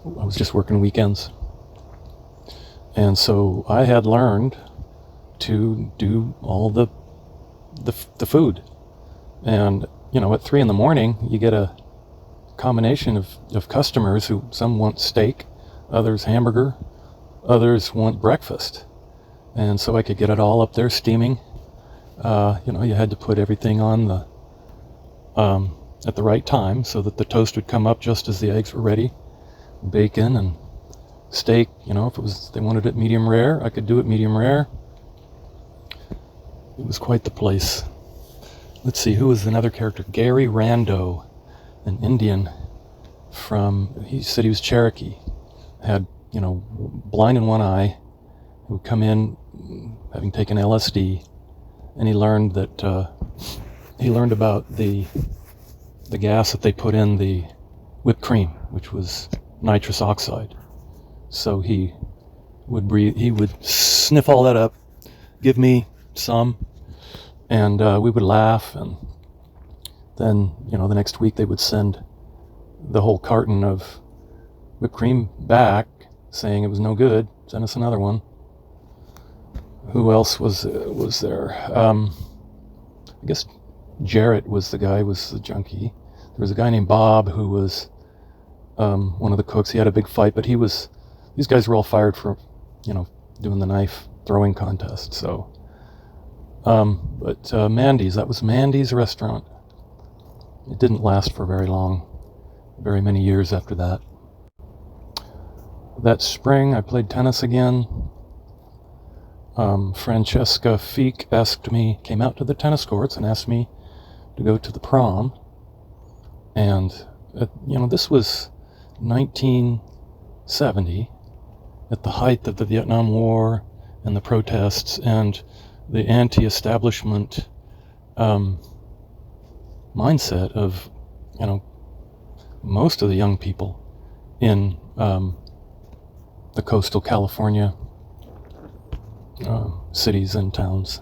I was just working weekends. And so I had learned to do all the food. And, at 3 a.m, you get a combination of customers who, some want steak, others hamburger, others want breakfast. And so I could get it all up there steaming. You had to put everything on the at the right time so that the toast would come up just as the eggs were ready. Bacon and steak, if they wanted it medium rare, I could do it medium rare. It was quite the place. Let's see, who was another character? Gary Rando, an Indian he said he was Cherokee, had, blind in one eye, who would come in having taken LSD, and he learned about the gas that they put in the whipped cream, which was nitrous oxide. So he would sniff all that up, give me some, and we would laugh, and then, the next week they would send the whole carton of whipped cream back, saying it was no good, send us another one. Who else was there? I guess Jarrett was the guy, was the junkie. There was a guy named Bob who was one of the cooks. He had a big fight, but these guys were all fired for, doing the knife throwing contest. So, but Mandy's, that was Mandy's restaurant. It didn't last for very many years after that. That spring, I played tennis again. Francesca Feek came out to the tennis courts and asked me to go to the prom. And, this was 1970, at the height of the Vietnam War and the protests and the anti-establishment mindset of, most of the young people in the coastal California cities and towns.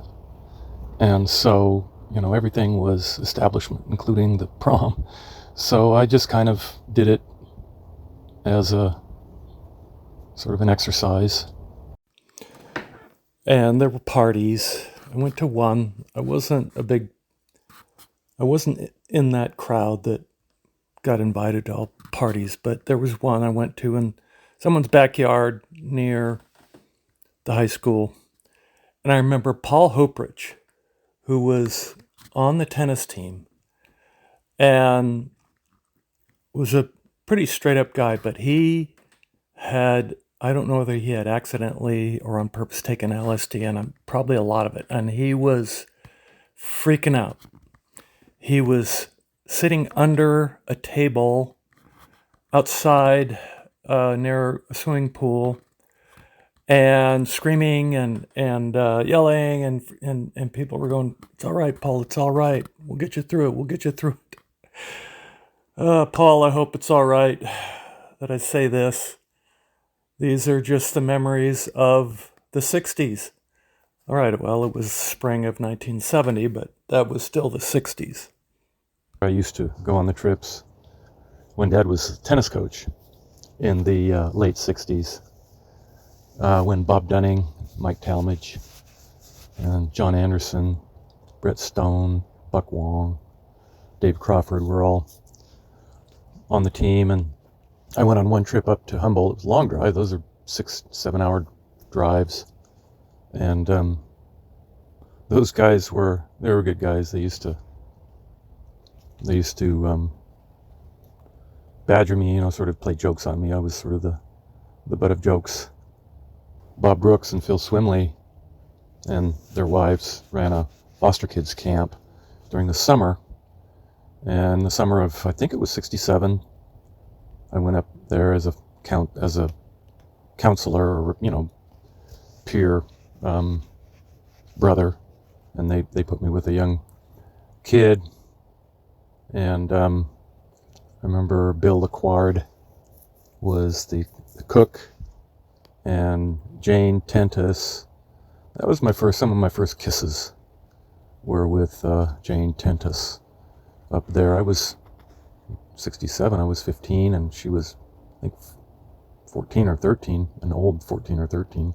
And so, everything was establishment, including the prom. So I just kind of did it as a sort of an exercise. And there were parties. I went to one. I wasn't in that crowd that got invited to all parties, but there was one I went to in someone's backyard near the high school. And I remember Paul Hoprich, who was on the tennis team and was a pretty straight up guy, but he had, I don't know whether he had accidentally or on purpose taken LSD, and probably a lot of it. And he was freaking out. He was sitting under a table outside near a swimming pool and screaming and yelling, and people were going, "It's all right, Paul, it's all right. We'll get you through it. We'll get you through it." Paul, I hope it's all right that I say this. These are just the memories of the 60s. All right, well, it was spring of 1970, but that was still the 60s. I used to go on the trips when Dad was a tennis coach in the late 60s, when Bob Dunning, Mike Talmadge, and John Anderson, Brett Stone, Buck Wong, Dave Crawford were all on the team. And I went on one trip up to Humboldt. It was a long drive. Those are 6-7 hour drives. And those guys were good guys. They used to badger me, sort of play jokes on me. I was sort of the butt of jokes. Bob Brooks and Phil Swimley and their wives ran a foster kids camp during the summer. And the summer of, I think it was 67, I went up there as a counselor or, peer brother, and they put me with a young kid. And I remember Bill LaQuard was the cook, and Jane Tentis. That was some of my first kisses were with Jane Tentis up there. I was 67, I was 15, and she was, I think, 14 or 13, an old 14 or 13.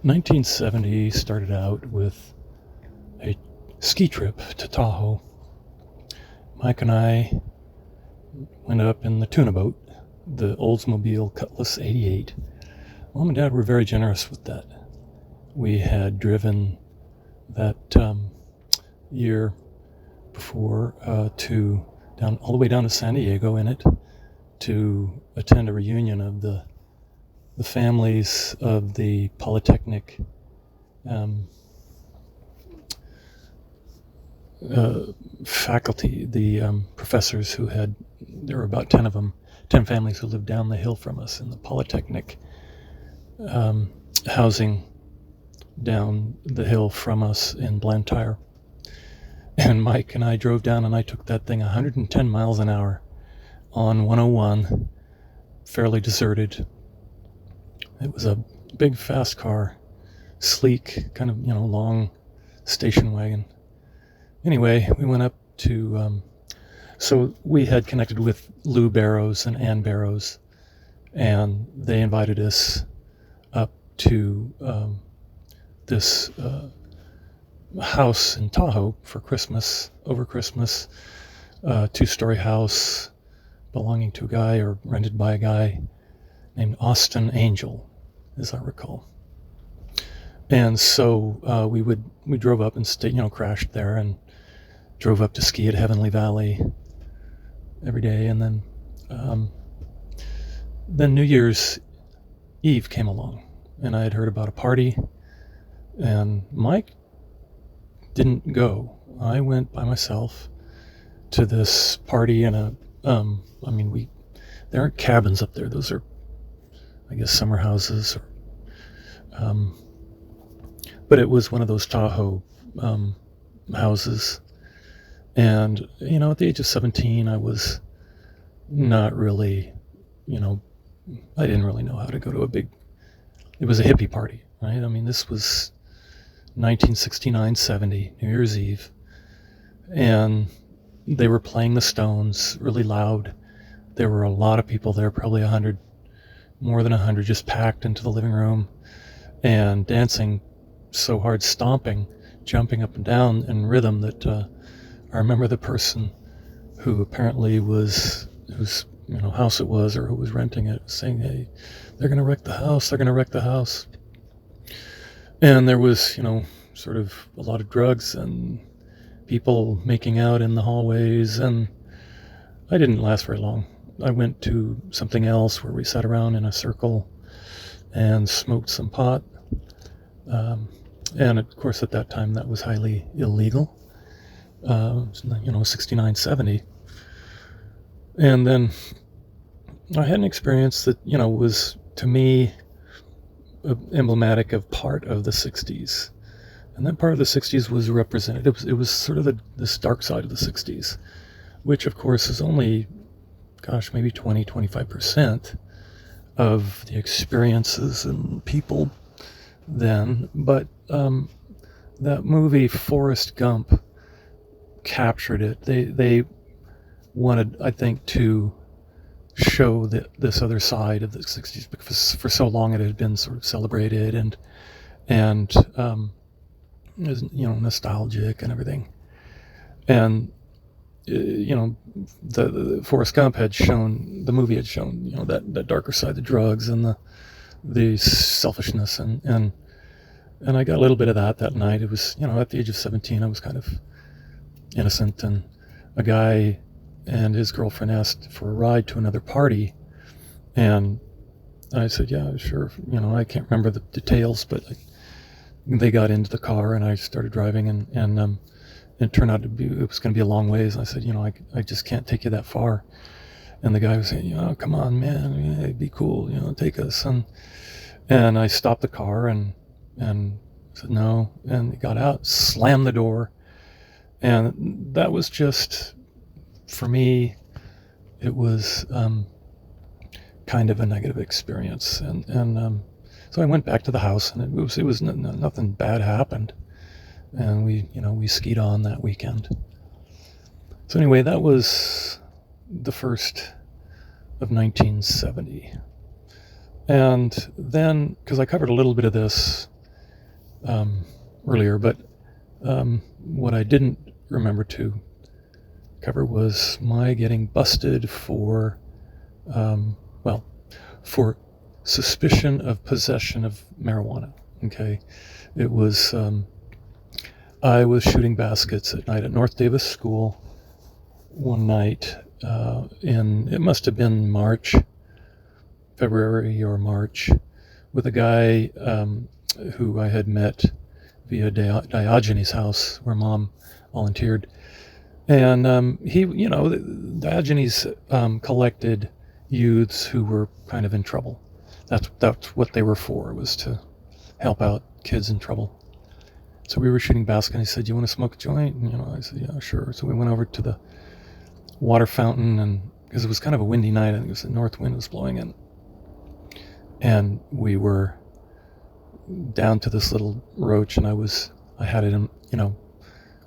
1970 started out with a ski trip to Tahoe. Mike and I went up in the tuna boat, the Oldsmobile Cutlass 88. Mom and Dad were very generous with that. We had driven that year before all the way down to San Diego in it to attend a reunion of the families of the Polytechnic faculty, the professors there were about 10 of them, 10 families who lived down the hill from us in the Polytechnic housing down the hill from us in Blantyre. And Mike and I drove down, and I took that thing 110 miles an hour on 101, fairly deserted. It was a big, fast car, sleek, kind of, long station wagon. Anyway, we went up to, so we had connected with Lou Barrows and Ann Barrows, and they invited us up to this house in Tahoe for Christmas, over Christmas, two-story house belonging to a guy or rented by a guy named Austin Angel, as I recall. And so we drove up and stayed, crashed there and drove up to ski at Heavenly Valley every day. And then New Year's Eve came along, and I had heard about a party, and Mike didn't go. I went by myself to this party in there aren't cabins up there. Those are, I guess, summer houses. But it was one of those Tahoe houses. And, at the age of 17, I was not really, I didn't really know how to go to it was a hippie party, right? This was 1969-70, New Year's Eve. And they were playing the Stones really loud. There were a lot of people there, probably 100, more than 100, just packed into the living room and dancing so hard, stomping, jumping up and down in rhythm that I remember the person who apparently whose house it was, or who was renting it, saying, "Hey, they're going to wreck the house, they're going to wreck the house." And there was, sort of a lot of drugs and people making out in the hallways, and I didn't last very long. I went to something else where we sat around in a circle and smoked some pot. And of course, at that time, that was highly illegal. 69, 70. And then I had an experience that, was, to me, emblematic of part of the 60s. And that part of the 60s was represented. It was sort of this dark side of the 60s, which, of course, is only, maybe 20, 25% of the experiences and people then. But that movie, Forrest Gump, captured it. They wanted, I think, to show this other side of the 60s, because for so long it had been sort of celebrated and nostalgic and everything. And the Forrest Gump the movie had shown that darker side, the drugs and the selfishness, and I got a little bit of that night. It was, at the age of 17, I was kind of innocent, and a guy and his girlfriend asked for a ride to another party, and I said, yeah, sure. I can't remember the details, but they got into the car and I started driving, and it turned out it was going to be a long ways. I said, I just can't take you that far. And the guy was saying, come on, man, it'd be cool, take us. And I stopped the car and said no, and he got out, slammed the door. And that was just, for me, it was kind of a negative experience. And so I went back to the house, and it was nothing bad happened. And we skied on that weekend. So anyway, that was the first of 1970. And then, because I covered a little bit of this earlier, but what I didn't remember to cover was my getting busted for, for suspicion of possession of marijuana. Okay, it was I was shooting baskets at night at North Davis School one night it must have been February or March, with a guy who I had met via Diogenes' house, where Mom volunteered. And Diogenes collected youths who were kind of in trouble. That's what they were for, was to help out kids in trouble. So we were shooting baskets, and he said, "You want to smoke a joint?" And, I said, "Yeah, sure." So we went over to the water fountain, and because it was kind of a windy night, and it was the north wind was blowing in, and we were down to this little roach, and I had it in,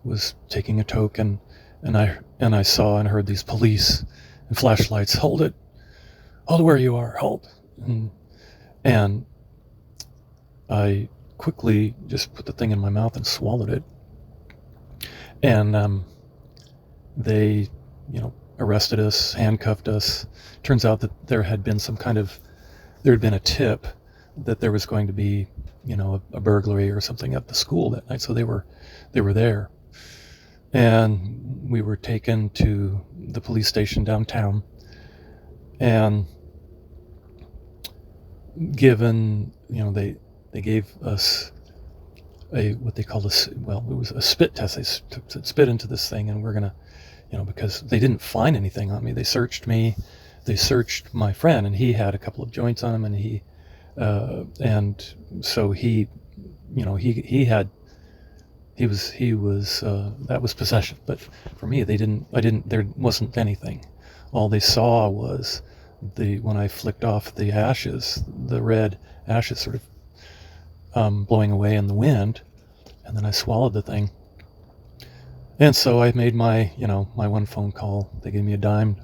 was taking a toke, and I saw and heard these police and flashlights, hold it where you are, hold. And I quickly just put the thing in my mouth and swallowed it. And they, arrested us, handcuffed us. Turns out that there had been a tip that there was going to be, a burglary or something at the school that night. So they were there. And we were taken to the police station downtown and given, they gave us what they called it was a spit test. They spit into this thing, and we're gonna, because they didn't find anything on me. They searched me, they searched my friend, and he had a couple of joints on him, and so he was that was possession. But for me, there wasn't anything. All they saw was when I flicked off the ashes, the red ashes sort of blowing away in the wind, and then I swallowed the thing. And so I made my one phone call. They gave me a dime to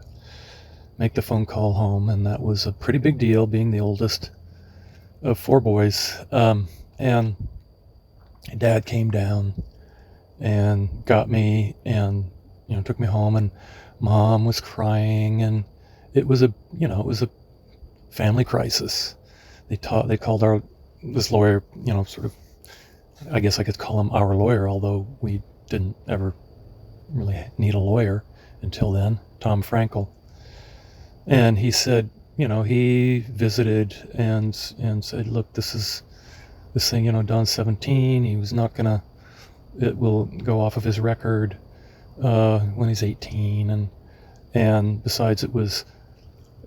make the phone call home, and that was a pretty big deal, being the oldest of four boys. And Dad came down and got me and took me home, and Mom was crying, and it was a family crisis. They called this lawyer, sort of, I guess I could call him our lawyer, although we didn't ever really need a lawyer until then, Tom Frankel. And he said, he visited and said, "Look, this thing, Don's 17. He was not gonna, it will go off of his record when he's 18. And besides,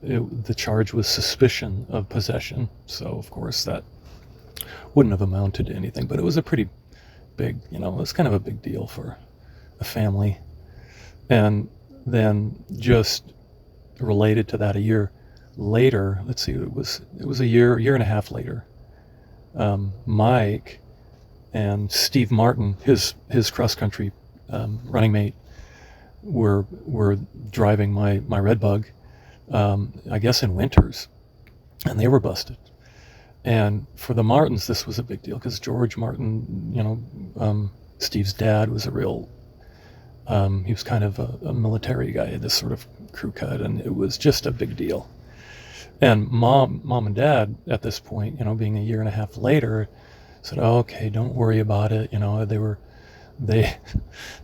the charge was suspicion of possession. So of course that wouldn't have amounted to anything, but it was a pretty big, it was kind of a big deal for a family. And then just related to that, a year later, let's see, it was a year and a half later, Mike and Steve Martin, his cross-country running mate, were driving my Red Bug, I guess in winters, and they were busted. And for the Martins, this was a big deal, because George Martin, Steve's dad, was a real, he was kind of a military guy, this sort of crew cut, and it was just a big deal. And mom and dad at this point, being a year and a half later, said, "Oh, okay, don't worry about it." They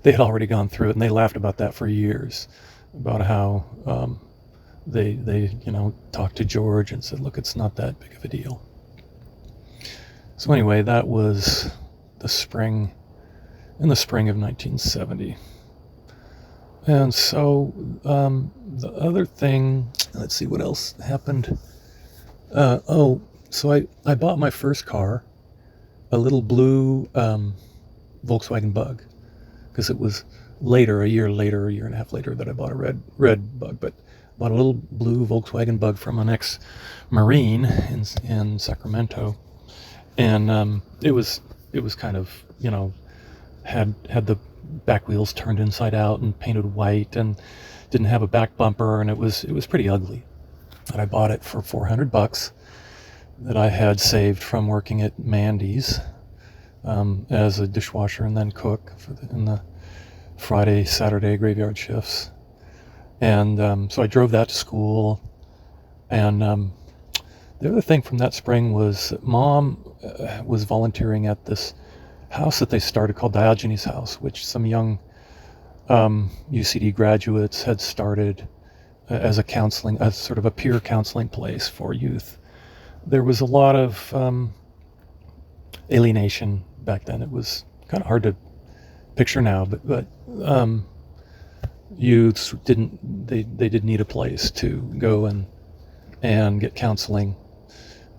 had already gone through it, and they laughed about that for years, about how they talked to George and said, "Look, it's not that big of a deal." So anyway, that was in the spring of 1970. And so the other thing, let's see what else happened. So I bought my first car, a little blue Volkswagen Bug, because it was a year and a half later, that I bought a red Bug, but bought a little blue Volkswagen Bug from an ex-Marine in Sacramento. And it was kind of, had the back wheels turned inside out and painted white, and didn't have a back bumper, and it was pretty ugly. And I bought it for $400 that I had saved from working at Mandy's as a dishwasher and then cook in the Friday, Saturday graveyard shifts. And so I drove that to school. And the other thing from that spring was Mom was volunteering at this house that they started called Diogenes House, which some young UCD graduates had started as sort of a peer counseling place for youth. There was a lot of alienation back then. It was kind of hard to picture now, but youths did need a place to go and get counseling.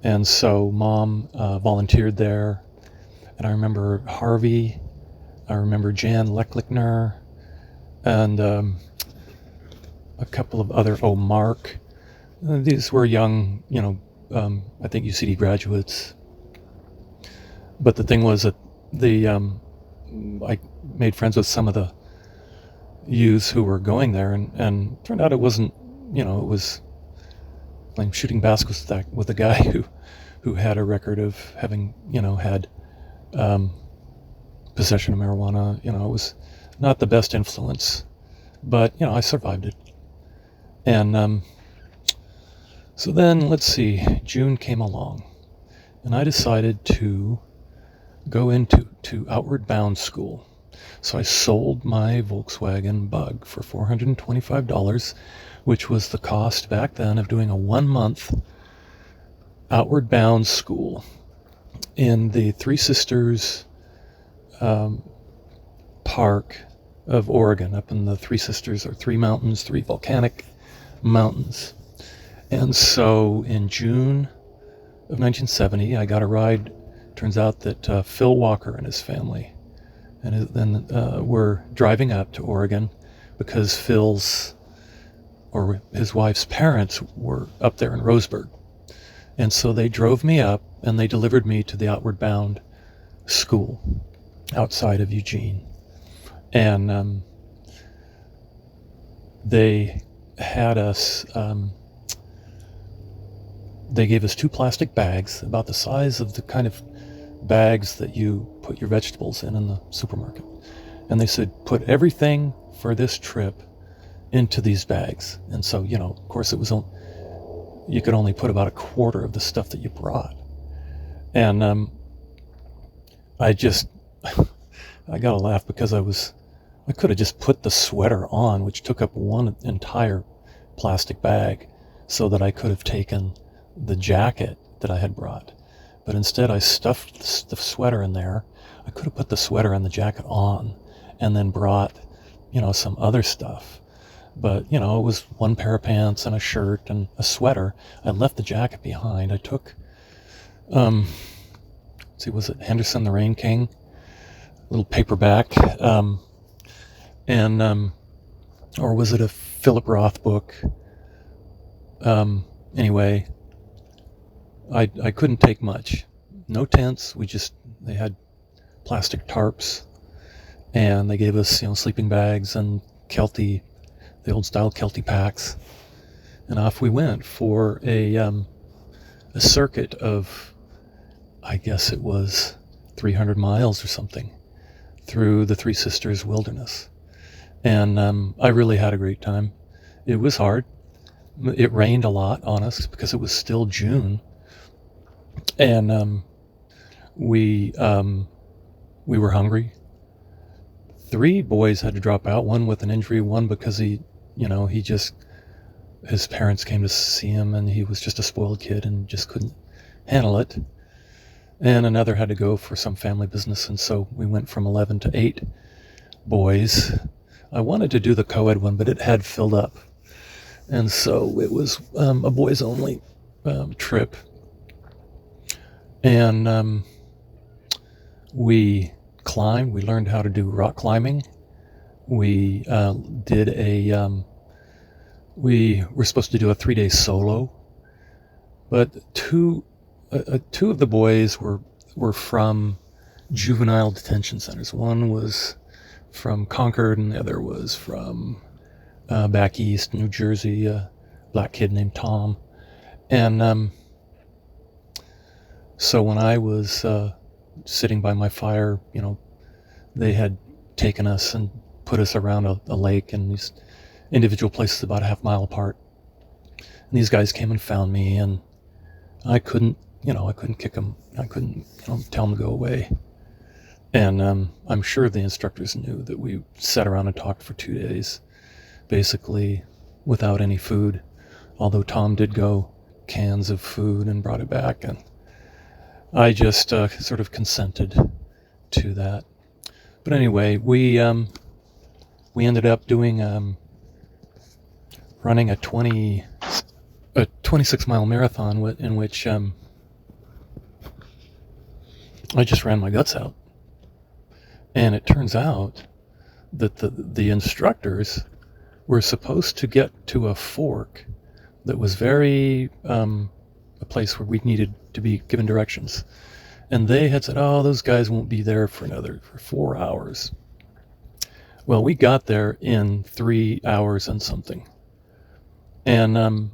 And so Mom volunteered there. And I remember Harvey, I remember Jan Lecklichner, and a couple of other, Mark. These were young, I think UCD graduates. But the thing was that I made friends with some of the youths who were going there, and turned out it wasn't, it was like shooting baskets with a guy who had a record of having, had possession of marijuana. It was not the best influence, but I survived it. And so then, let's see, June came along, and I decided to go into Outward Bound school. So I sold my Volkswagen Bug for $425, which was the cost back then of doing a 1-month Outward Bound school in the Three Sisters Park of Oregon, up in the Three Sisters, or three mountains, three volcanic mountains. And so in June of 1970, I got a ride. Turns out that Phil Walker and his family were driving up to Oregon because his wife's parents were up there in Roseburg. And so they drove me up and they delivered me to the Outward Bound school outside of Eugene. And they had us, they gave us 2 plastic bags about the size of the kind of bags that you put your vegetables in the supermarket. And they said, put everything for this trip into these bags. And so, of course, you could only put about a quarter of the stuff that you brought. And I got to laugh because I could have just put the sweater on, which took up one entire plastic bag, so that I could have taken the jacket that I had brought. But instead I stuffed the sweater in there. I could have put the sweater and the jacket on and then brought, some other stuff. But, it was one pair of pants and a shirt and a sweater. I left the jacket behind. I took, was it Henderson the Rain King? A little paperback. Or was it a Philip Roth book? Anyway, I couldn't take much. No tents. They had plastic tarps, and they gave us, sleeping bags and Kelty, the old style Kelty packs. And off we went for a circuit of, I guess it was 300 miles or something, through the Three Sisters wilderness. And I really had a great time. It was hard. It rained a lot on us because it was still June. And we were hungry. 3 boys had to drop out, one with an injury, one because his parents came to see him and he was just a spoiled kid and just couldn't handle it. And another had to go for some family business, and so we went from 11 to 8 boys. I wanted to do the co-ed one, but it had filled up. And so it was a boys only trip. And we climbed. We learned how to do rock climbing. We we were supposed to do a 3-day solo, but two of the boys were from juvenile detention centers. One was from Concord, and the other was from back east, New Jersey, a black kid named Tom. And so when I was sitting by my fire. They had taken us and put us around a lake in these individual places about a half mile apart. And these guys came and found me, and I couldn't kick them. I couldn't, tell them to go away. And I'm sure the instructors knew that we sat around and talked for 2 days, basically without any food. Although Tom did go cans of food and brought it back, and I just sort of consented to that. But anyway, we ended up doing running a 26-mile marathon in which I just ran my guts out. And it turns out that the instructors were supposed to get to a fork that was very a place where we needed to be given directions. And they had said, oh, those guys won't be there for 4 hours. Well, we got there in 3 hours and something. And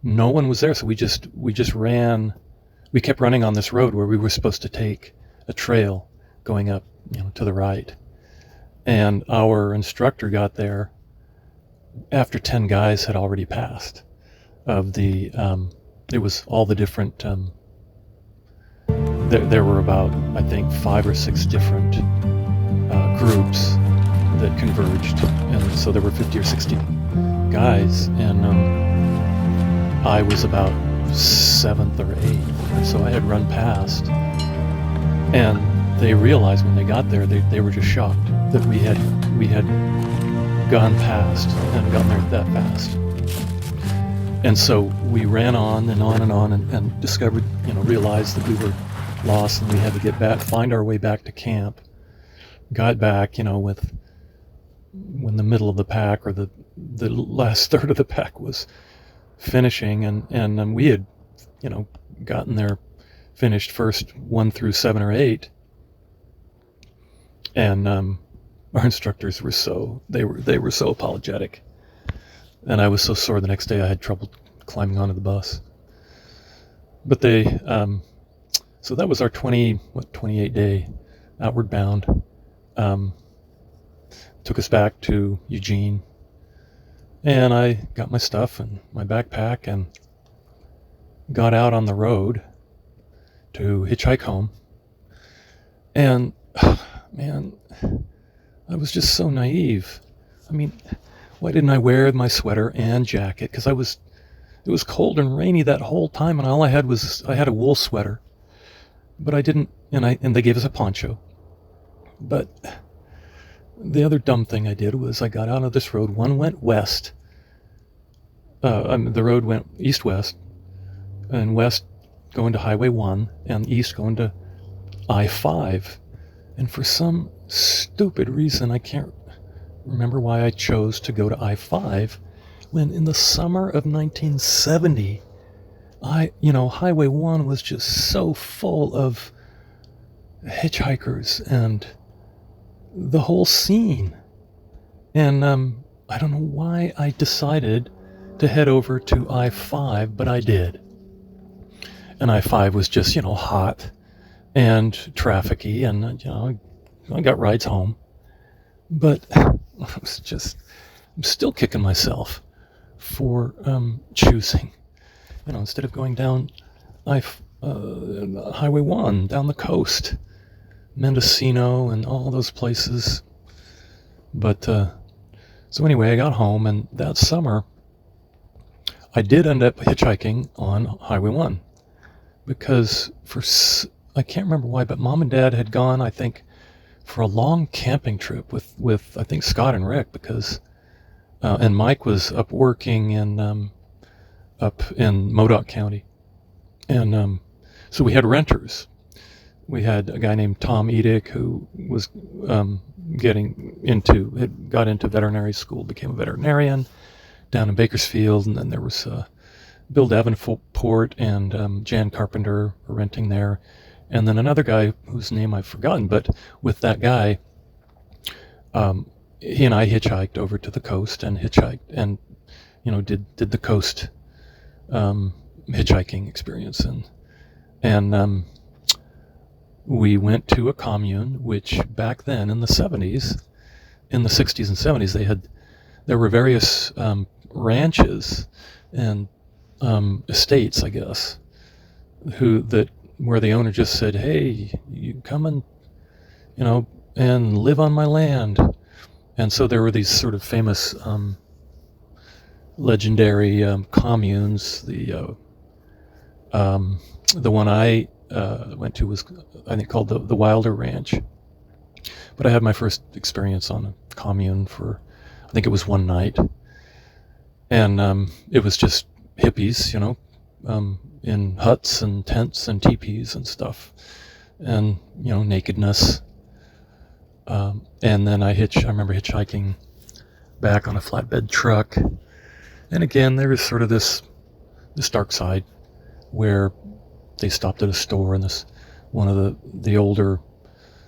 no one was there, so we just ran. We kept running on this road where we were supposed to take a trail going up, to the right. And our instructor got there after 10 guys had already passed. It was all the different, there were about, I think, 5 or 6 different groups that converged. And so there were 50 or 60 guys, and I was about 7th or 8th. So I had run past, and they realized when they got there, they were just shocked that we had gone past and gotten there that fast. And so we ran on and on and on, and discovered, realized that we were lost and we had to find our way back to camp. Got back, when the middle of the pack, or the last third of the pack, was finishing, and we had, gotten there, finished first 1 through 7 or 8, and our instructors were so apologetic, and I was so sore the next day I had trouble climbing onto the bus. But they, so that was our 28-day outward bound. Took us back to Eugene, and I got my stuff and my backpack and got out on the road to hitchhike home. And man, I was just so naive. I mean, why didn't I wear my sweater and jacket? Because it was cold and rainy that whole time, and all I had a wool sweater. But I didn't, and they gave us a poncho. But the other dumb thing I did was I got out of this road. One went west. The road went east-west, and west going to Highway 1, and east going to I-5. And for some stupid reason, I can't remember why I chose to go to I-5, when in the summer of 1970, Highway 1 was just so full of hitchhikers and the whole scene. And I don't know why I decided to head over to I-5, but I did. And I-5 was just, hot and trafficky, and, I got rides home. But I'm still kicking myself for choosing, instead of going down Highway 1, down the coast, Mendocino and all those places. But, so anyway, I got home, and that summer, I did end up hitchhiking on Highway 1, because I can't remember why, but Mom and Dad had gone, I think, for a long camping trip with I think Scott and Rick, because and Mike was up working up in Modoc County, and so we had renters. We had a guy named Tom Edick who was got into veterinary school, became a veterinarian down in Bakersfield, and then there was Bill Davenport and Jan Carpenter were renting there. And then another guy whose name I've forgotten, but with that guy, he and I hitchhiked over to the coast and hitchhiked and, did the coast hitchhiking experience. And we went to a commune, which back then in the 70s, in the 60s and 70s, there were various ranches and estates, I guess, where the owner just said, "Hey, you come and and live on my land." And so there were these sort of famous legendary communes. The one I went to was, I think, called the Wilder Ranch. But I had my first experience on a commune for, I think it was one night. And it was just hippies, in huts and tents and teepees and stuff. And, nakedness. And then I remember hitchhiking back on a flatbed truck. And again, there was sort of this dark side where they stopped at a store, and one of the older,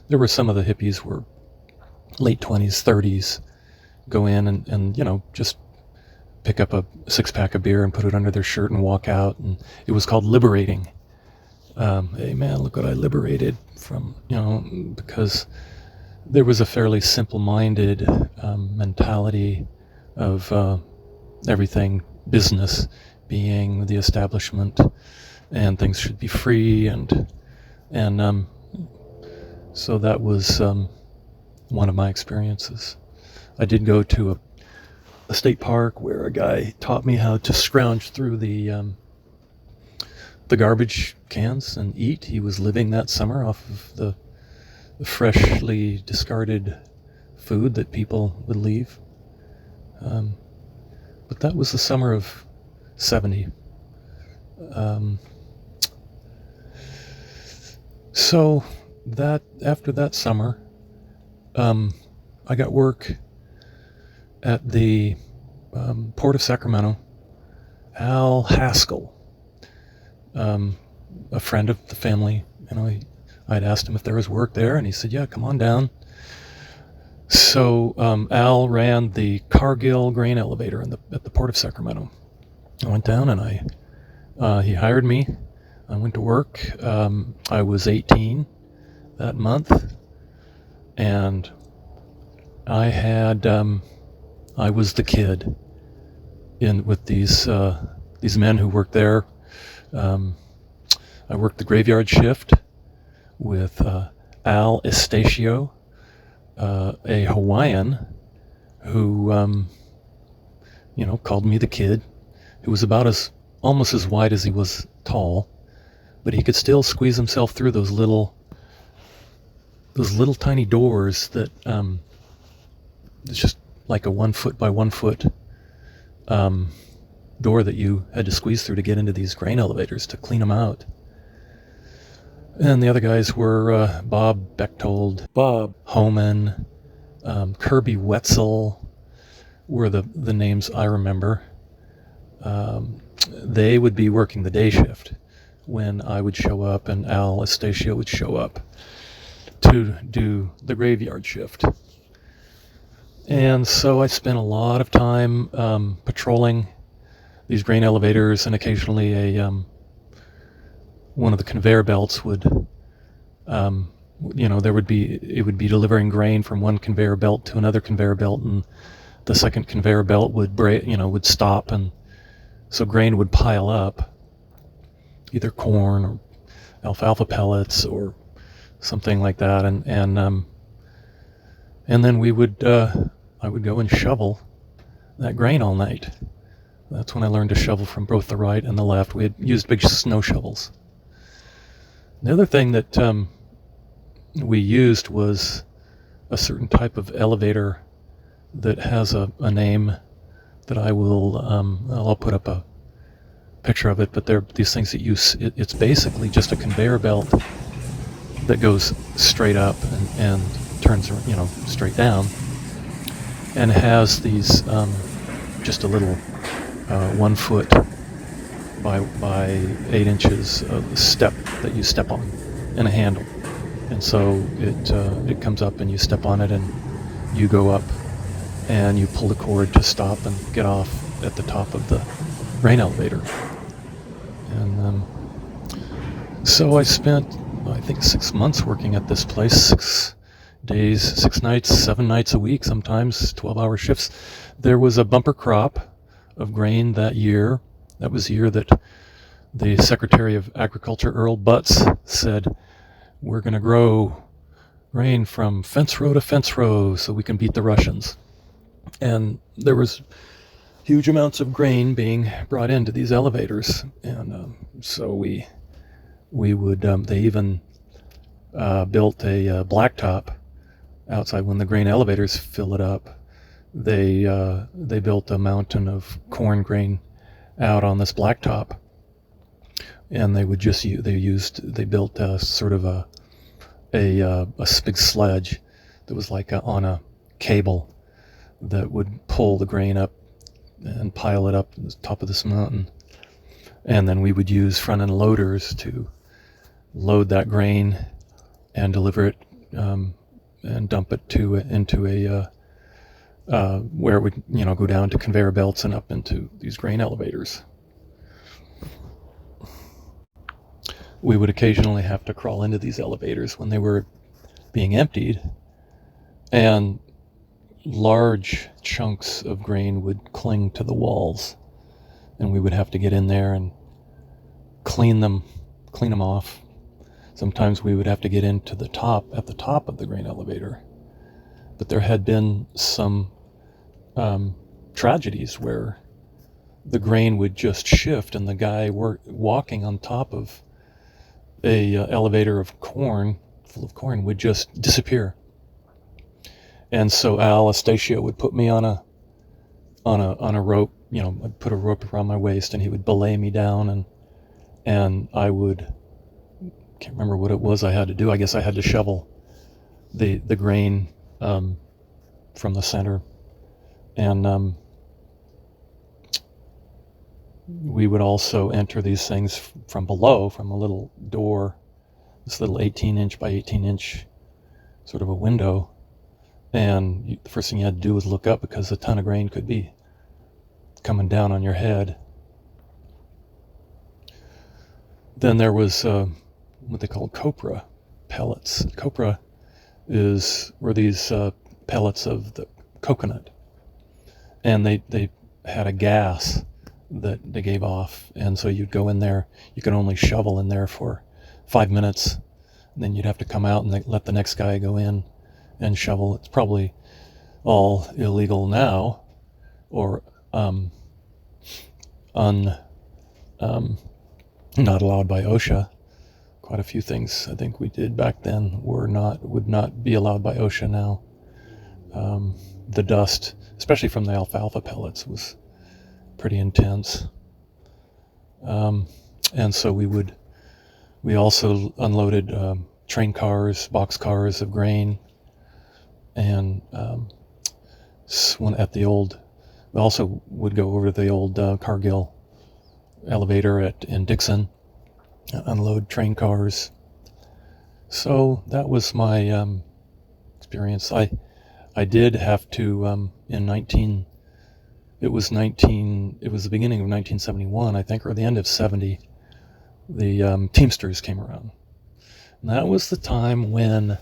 there were some of the hippies were late 20s, 30s, go in and just pick up a 6-pack of beer and put it under their shirt and walk out. And it was called liberating. Hey man, look what I liberated from, because there was a fairly simple-minded mentality of everything business being the establishment, and things should be free, and so that was one of my experiences. I did go to a state park where a guy taught me how to scrounge through the garbage cans and eat. He was living that summer off of the freshly discarded food that people would leave. But that was the summer of 70. So that after that summer, I got work at the Port of Sacramento. Al Haskell, a friend of the family, I'd asked him if there was work there, and he said, "Yeah, come on down." So Al ran the Cargill grain elevator at the Port of Sacramento. I went down and he hired me. I went to work. I was 18 that month, and I was the kid with these men who worked there. I worked the graveyard shift with Al Estacio, a Hawaiian who, called me the kid, who was almost as wide as he was tall, but he could still squeeze himself through those little tiny doors that, it's just like a 1 foot by 1 foot door that you had to squeeze through to get into these grain elevators to clean them out. And the other guys were Bob Bechtold, Bob Homan, Kirby Wetzel were the names I remember. They would be working the day shift when I would show up, and Al Estacio would show up to do the graveyard shift. And so I spent a lot of time patrolling these grain elevators, and occasionally one of the conveyor belts would, it would be delivering grain from one conveyor belt to another conveyor belt, and the second conveyor belt would would stop, and so grain would pile up, either corn or alfalfa pellets or something like that, and then I would go and shovel that grain all night. That's when I learned to shovel from both the right and the left. We had used big snow shovels. The other thing that we used was a certain type of elevator that has a name that I will, I'll put up a picture of it, but they're these things that it's basically just a conveyor belt that goes straight up and turns, straight down, and has these, just a little 1 foot by 8 inches step that you step on, and a handle. And so it comes up and you step on it and you go up and you pull the cord to stop and get off at the top of the grain elevator. And so I spent I think 6 months working at this place, 6 days, 6 nights, 7 nights a week, sometimes 12-hour shifts. There was a bumper crop of grain that year. That was the year that the Secretary of Agriculture, Earl Butz, said, we're going to grow grain from fence row to fence row so we can beat the Russians. And there was huge amounts of grain being brought into these elevators. And so we would, they even built a blacktop outside. When the grain elevators fill it up, they built a mountain of corn grain out on this blacktop, and they would just they built a sort of a big sledge that was like on a cable that would pull the grain up and pile it up at the top of this mountain, and then we would use front end loaders to load that grain and deliver it and dump it into a where it would go down to conveyor belts and up into these grain elevators. We would occasionally have to crawl into these elevators when they were being emptied, and large chunks of grain would cling to the walls, and we would have to get in there and clean them off. Sometimes we would have to get into the top of the grain elevator. But there had been some tragedies where the grain would just shift, and the guy walking on top of a elevator of corn, full of corn, would just disappear. And so Al Estacio would put me on a rope, I'd put a rope around my waist, and he would belay me down, and I can't remember what it was I had to do. I guess I had to shovel the grain from the center, and we would also enter these things from below, from a little door, this little 18-inch by 18-inch sort of a window, and the first thing you had to do was look up, because a ton of grain could be coming down on your head. Then there was what they called copra pellets. Copra were these pellets of the coconut, and they had a gas that they gave off, and so you'd go in there, you could only shovel in there for 5 minutes, and then you'd have to come out and let the next guy go in and shovel. It's probably all illegal now, or not allowed by OSHA. Quite a few things I think we did back then would not be allowed by OSHA now. The dust, especially from the alfalfa pellets, was pretty intense. And so we also unloaded train cars, box cars of grain, and we also would go over to the old Cargill elevator in Dixon, unload train cars. So that was my experience. I did have to it was the beginning of 1971, I think, or the end of 70, the Teamsters came around. And that was the time when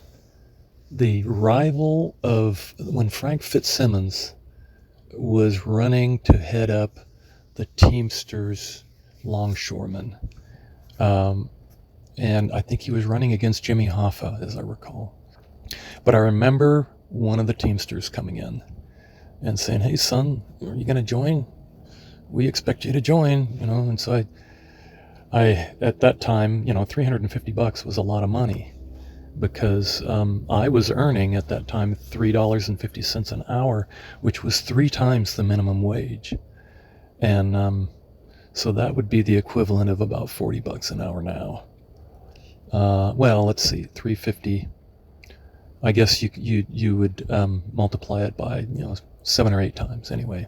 when Frank Fitzsimmons was running to head up the Teamsters longshoremen. And I think he was running against Jimmy Hoffa, as I recall. But I remember one of the Teamsters coming in and saying, "Hey, son, are you going to join? We expect you to join," And so I at that time, $350 was a lot of money, because I was earning at that time $3.50 an hour, which was 3 times the minimum wage. And so that would be the equivalent of about $40 an hour now. Well, let's see, $3.50. I guess you would multiply it by 7 or 8 times anyway.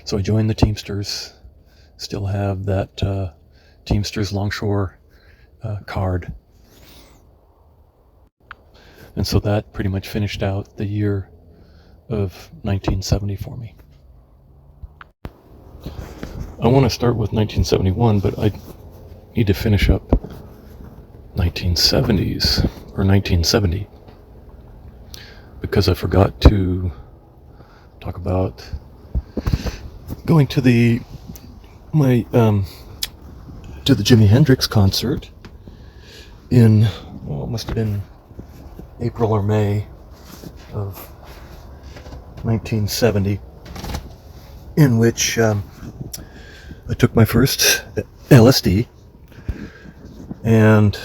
So I joined the Teamsters. Still have that Teamsters Longshore card. And so that pretty much finished out the year of 1970 for me. I want to start with 1971, but I need to finish up 1970s or 1970, because I forgot to talk about going to the Jimi Hendrix concert in, well, it must have been April or May of 1970, in which I took my first LSD and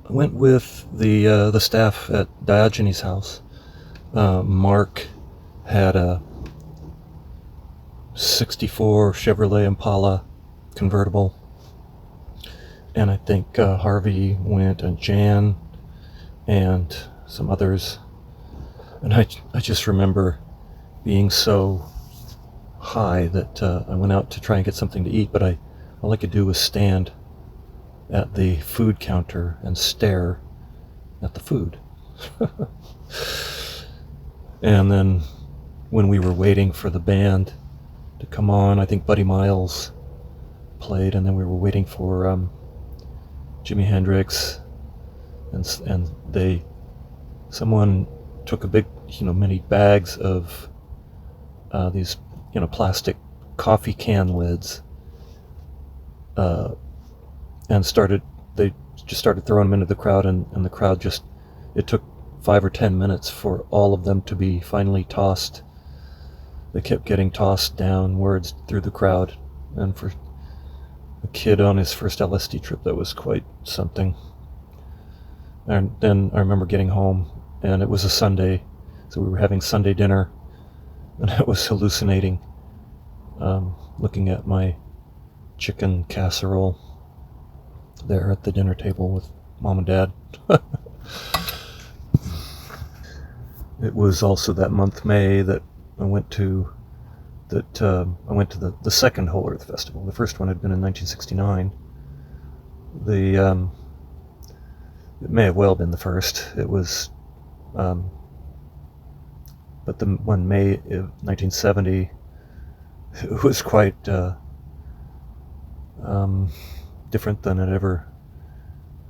went with the staff at Diogenes' house. Mark had a 64 Chevrolet Impala convertible, and I think Harvey went, and Jan and some others. And I just remember being so high that I went out to try and get something to eat, but all I could do was stand at the food counter and stare at the food. And then when we were waiting for the band to come on, I think Buddy Miles played, and then we were waiting for Jimi Hendrix, and someone took a big, many bags of these, plastic coffee can lids, and they just started throwing them into the crowd, and the crowd it took 5 or 10 minutes for all of them to be finally tossed. They kept getting tossed downwards through the crowd, and for a kid on his first LSD trip, that was quite something. And then I remember getting home, and it was a Sunday, so we were having Sunday dinner, and I was hallucinating, looking at my chicken casserole there at the dinner table with Mom and Dad. It was also that month, May, that I went to the second Whole Earth Festival. The first one had been in 1969. It may have well been the first. It was, but the one May of 1970, it was quite different than it ever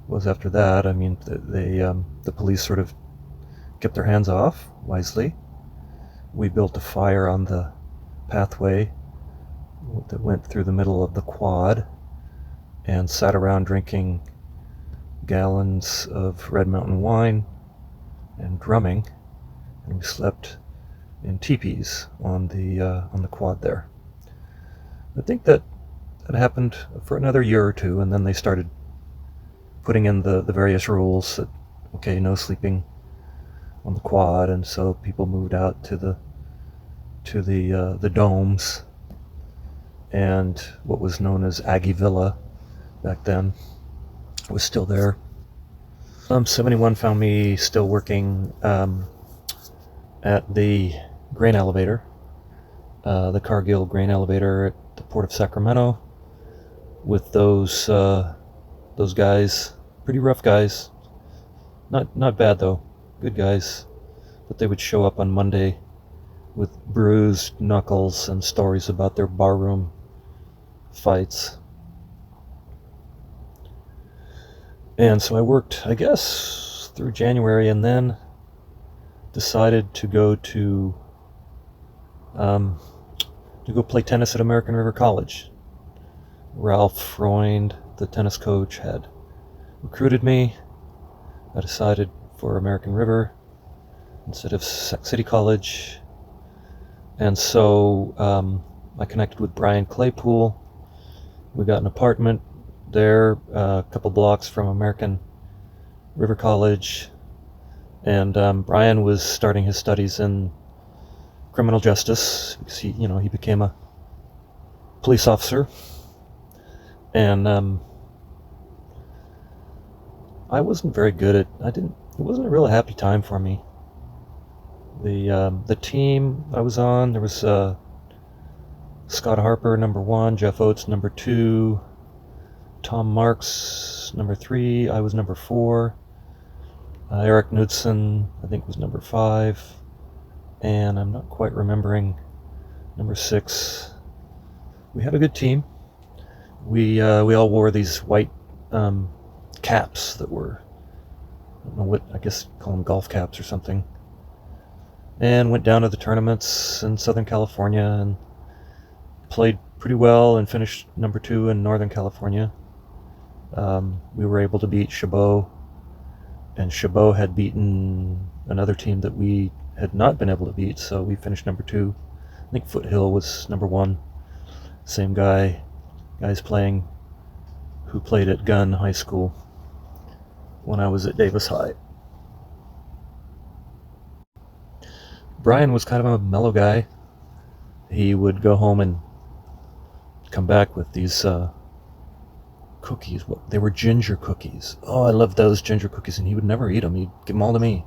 was after that. I mean, the police sort of kept their hands off wisely. We built a fire on the pathway that went through the middle of the quad, and sat around drinking gallons of Red Mountain wine and drumming, and we slept in teepees on the quad there. I think that happened for another year or two, and then they started putting in the various rules that, okay, no sleeping on the quad, and so people moved out to the domes, and what was known as Aggie Villa back then was still there. 71 found me still working at the grain elevator, the Cargill grain elevator at the Port of Sacramento, with those guys, pretty rough guys, not bad though, good guys, but they would show up on Monday with bruised knuckles and stories about their barroom fights. And so I worked, I guess, through January, and then decided to go play tennis at American River College. Ralph Freund, the tennis coach, had recruited me. I decided for American River instead of Sac City College. And so I connected with Brian Claypool. We got an apartment there, a couple blocks from American River College. And Brian was starting his studies in criminal justice because he became a police officer. And I wasn't very good at. It wasn't a real happy time for me. The team I was on, there was Scott Harper, number 1, Jeff Oates, number 2, Tom Marks, number 3, I was number 4, Eric Knudsen, I think, was number 5, and I'm not quite remembering number 6. We had a good team. We all wore these white caps that were, I don't know what, I guess call them golf caps or something. And went down to the tournaments in Southern California and played pretty well and finished number 2 in Northern California. We were able to beat Chabot, and Chabot had beaten another team that we had not been able to beat, so we finished number 2. I think Foothill was number 1. Same guys playing, who played at Gunn High School when I was at Davis High. Brian was kind of a mellow guy. He would go home and come back with these cookies. They were ginger cookies. Oh, I love those ginger cookies, and he would never eat them. He'd give them all to me.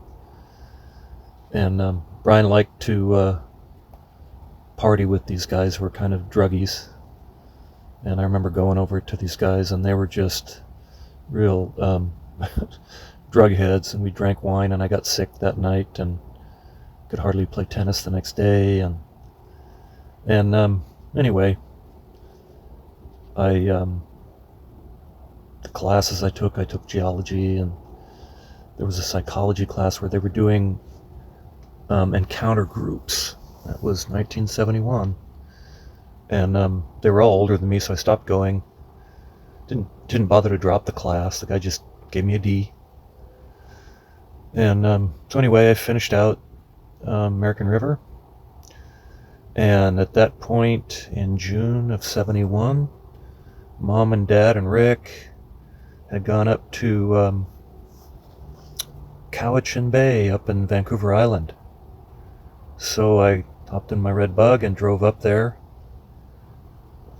And Brian liked to party with these guys who were kind of druggies. And I remember going over to these guys, and they were just real drug heads, and we drank wine, and I got sick that night and could hardly play tennis the next day. And anyway, the classes I took geology, and there was a psychology class where they were doing encounter groups. That was 1971, and they were all older than me, so I stopped going. Didn't bother to drop the class. The guy just gave me a D. And so anyway, I finished out American River, and at that point in June of 71, Mom and Dad and Rick had gone up to Cowichan Bay up in Vancouver Island. So I hopped in my red bug and drove up there.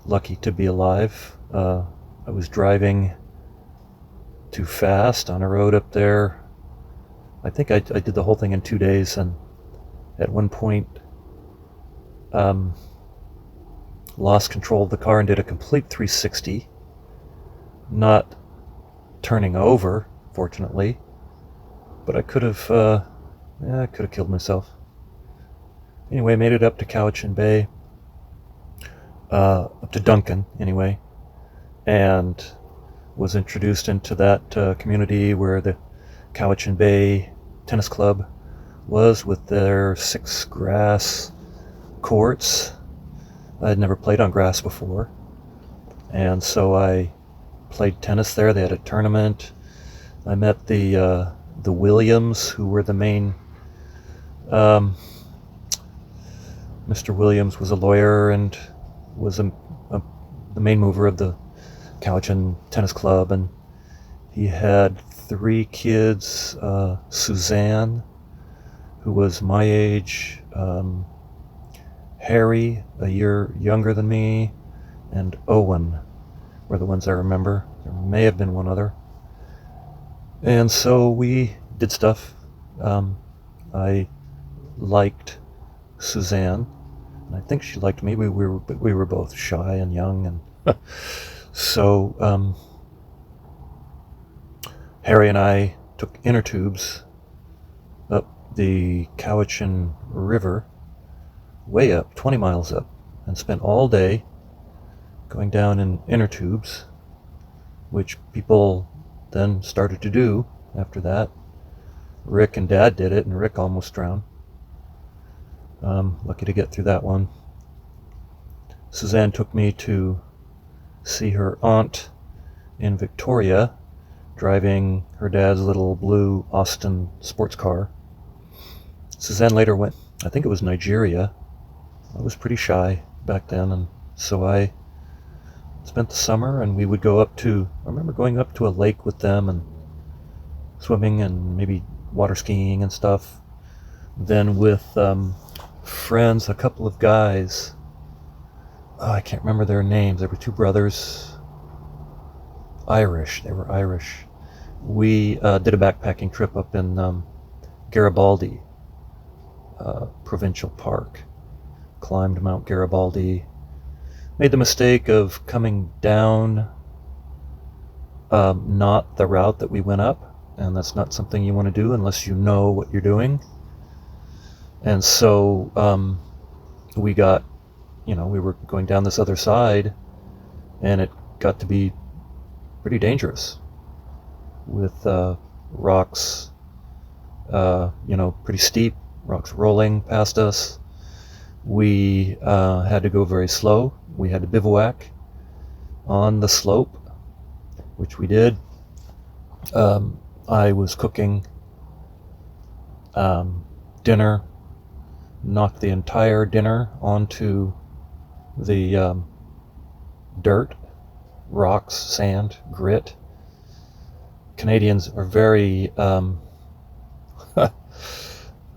Lucky to be alive. I was driving too fast on a road up there. I think I did the whole thing in 2 days, and at one point lost control of the car and did a complete 360, not turning over, fortunately, but I could have killed myself. Anyway, made it up to Cowichan Bay, up to Duncan anyway, and was introduced into that community where the Cowichan Bay Tennis Club was, with their 6 grass courts. I had never played on grass before, and so I played tennis there. They had a tournament. I met the Williams, who were the main. Mr. Williams was a lawyer and was the main mover of the Cowichan Tennis Club, and he had 3 kids, Suzanne, who was my age, Harry, a year younger than me, and Owen were the ones I remember. There may have been one other. And so we did stuff. I liked Suzanne, and I think she liked me. We were both shy and young, and so Harry and I took inner tubes up the Cowichan River, way up, 20 miles up, and spent all day going down in inner tubes, which people then started to do after that. Rick and Dad did it, and Rick almost drowned. Lucky to get through that one. Suzanne took me to see her aunt in Victoria, driving her dad's little blue Austin sports car. Suzanne later went, I think it was Nigeria. I was pretty shy back then, and so I spent the summer, and we would go up to, I remember going up to a lake with them and swimming and maybe water skiing and stuff. Then with friends, a couple of guys, I can't remember their names. They were 2 brothers, Irish. They were Irish. We did a backpacking trip up in Garibaldi Provincial Park. Climbed Mount Garibaldi. Made the mistake of coming down not the route that we went up, and that's not something you want to do unless you know what you're doing. And so we got, we were going down this other side, and it got to be pretty dangerous. with rocks, pretty steep, rocks rolling past us. We had to go very slow. We had to bivouac on the slope, which we did. I was cooking dinner, knocked the entire dinner onto the dirt, rocks, sand, grit. Canadians are very,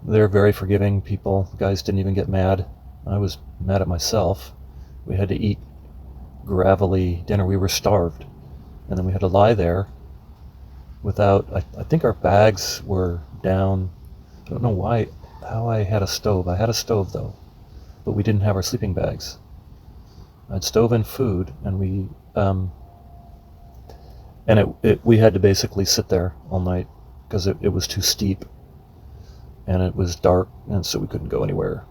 they're very forgiving people. The guys didn't even get mad. I was mad at myself. We had to eat gravelly dinner. We were starved. And then we had to lie there without, I think our bags were down. I don't know how I had a stove. I had a stove though, but we didn't have our sleeping bags. I had stove and food, and we had to basically sit there all night because it was too steep and it was dark, and so we couldn't go anywhere.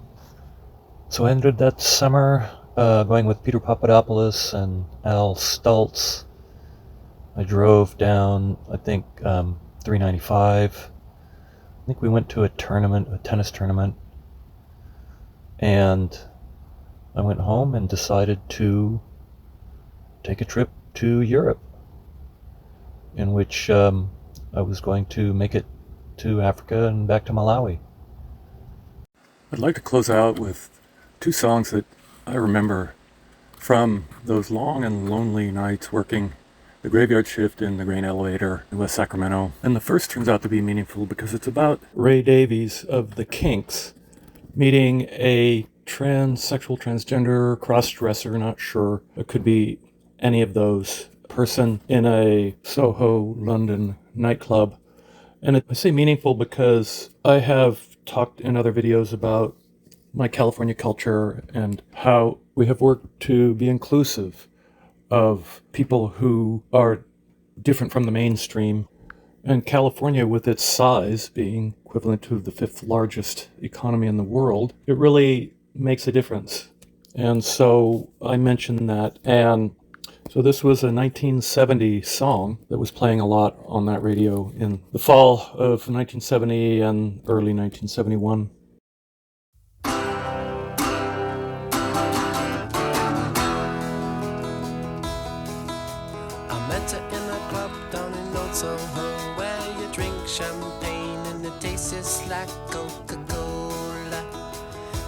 So I ended that summer going with Peter Papadopoulos and Al Stoltz. I drove down, I think, 395. I think we went to a tennis tournament, and I went home and decided to take a trip to Europe, in which I was going to make it to Africa and back to Malawi. I'd like to close out with two songs that I remember from those long and lonely nights working the graveyard shift in the grain elevator in West Sacramento. And the first turns out to be meaningful because it's about Ray Davies of the Kinks meeting a transsexual, transgender, cross-dresser, not sure, it could be any of those, person in a Soho, London nightclub. And I say meaningful because I have talked in other videos about my California culture and how we have worked to be inclusive of people who are different from the mainstream. And California, with its size being equivalent to the 5th largest economy in the world, it really makes a difference. And so I mentioned that. And so this was a 1970 song that was playing a lot on that radio in the fall of 1970 and early 1971. I met her in a club down in Old Soho, where you drink champagne and it tastes like Coca-Cola,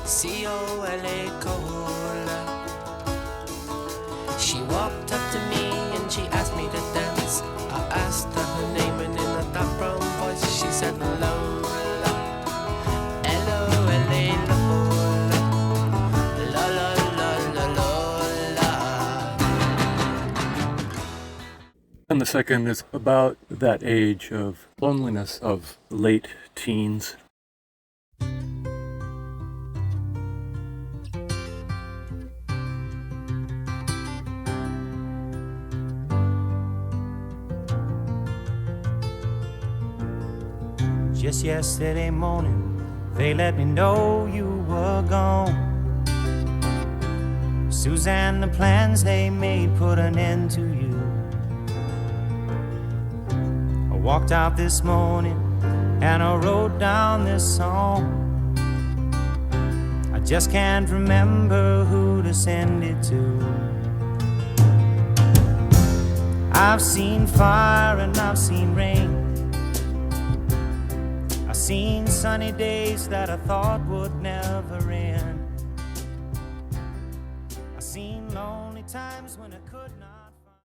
C-O-L-A Cola. She walked up to me and she asked me to dance. I asked her her name, and in a dark brown voice she said Lola, L-O-L-A Lola, la-la-la-la-la. And the second is about that age of loneliness of late teens. Just yesterday morning, they let me know you were gone. Suzanne, the plans they made put an end to you. I walked out this morning and I wrote down this song. I just can't remember who to send it to. I've seen fire and I've seen rain. I've seen sunny days that I thought would never end. I've seen lonely times when I could not.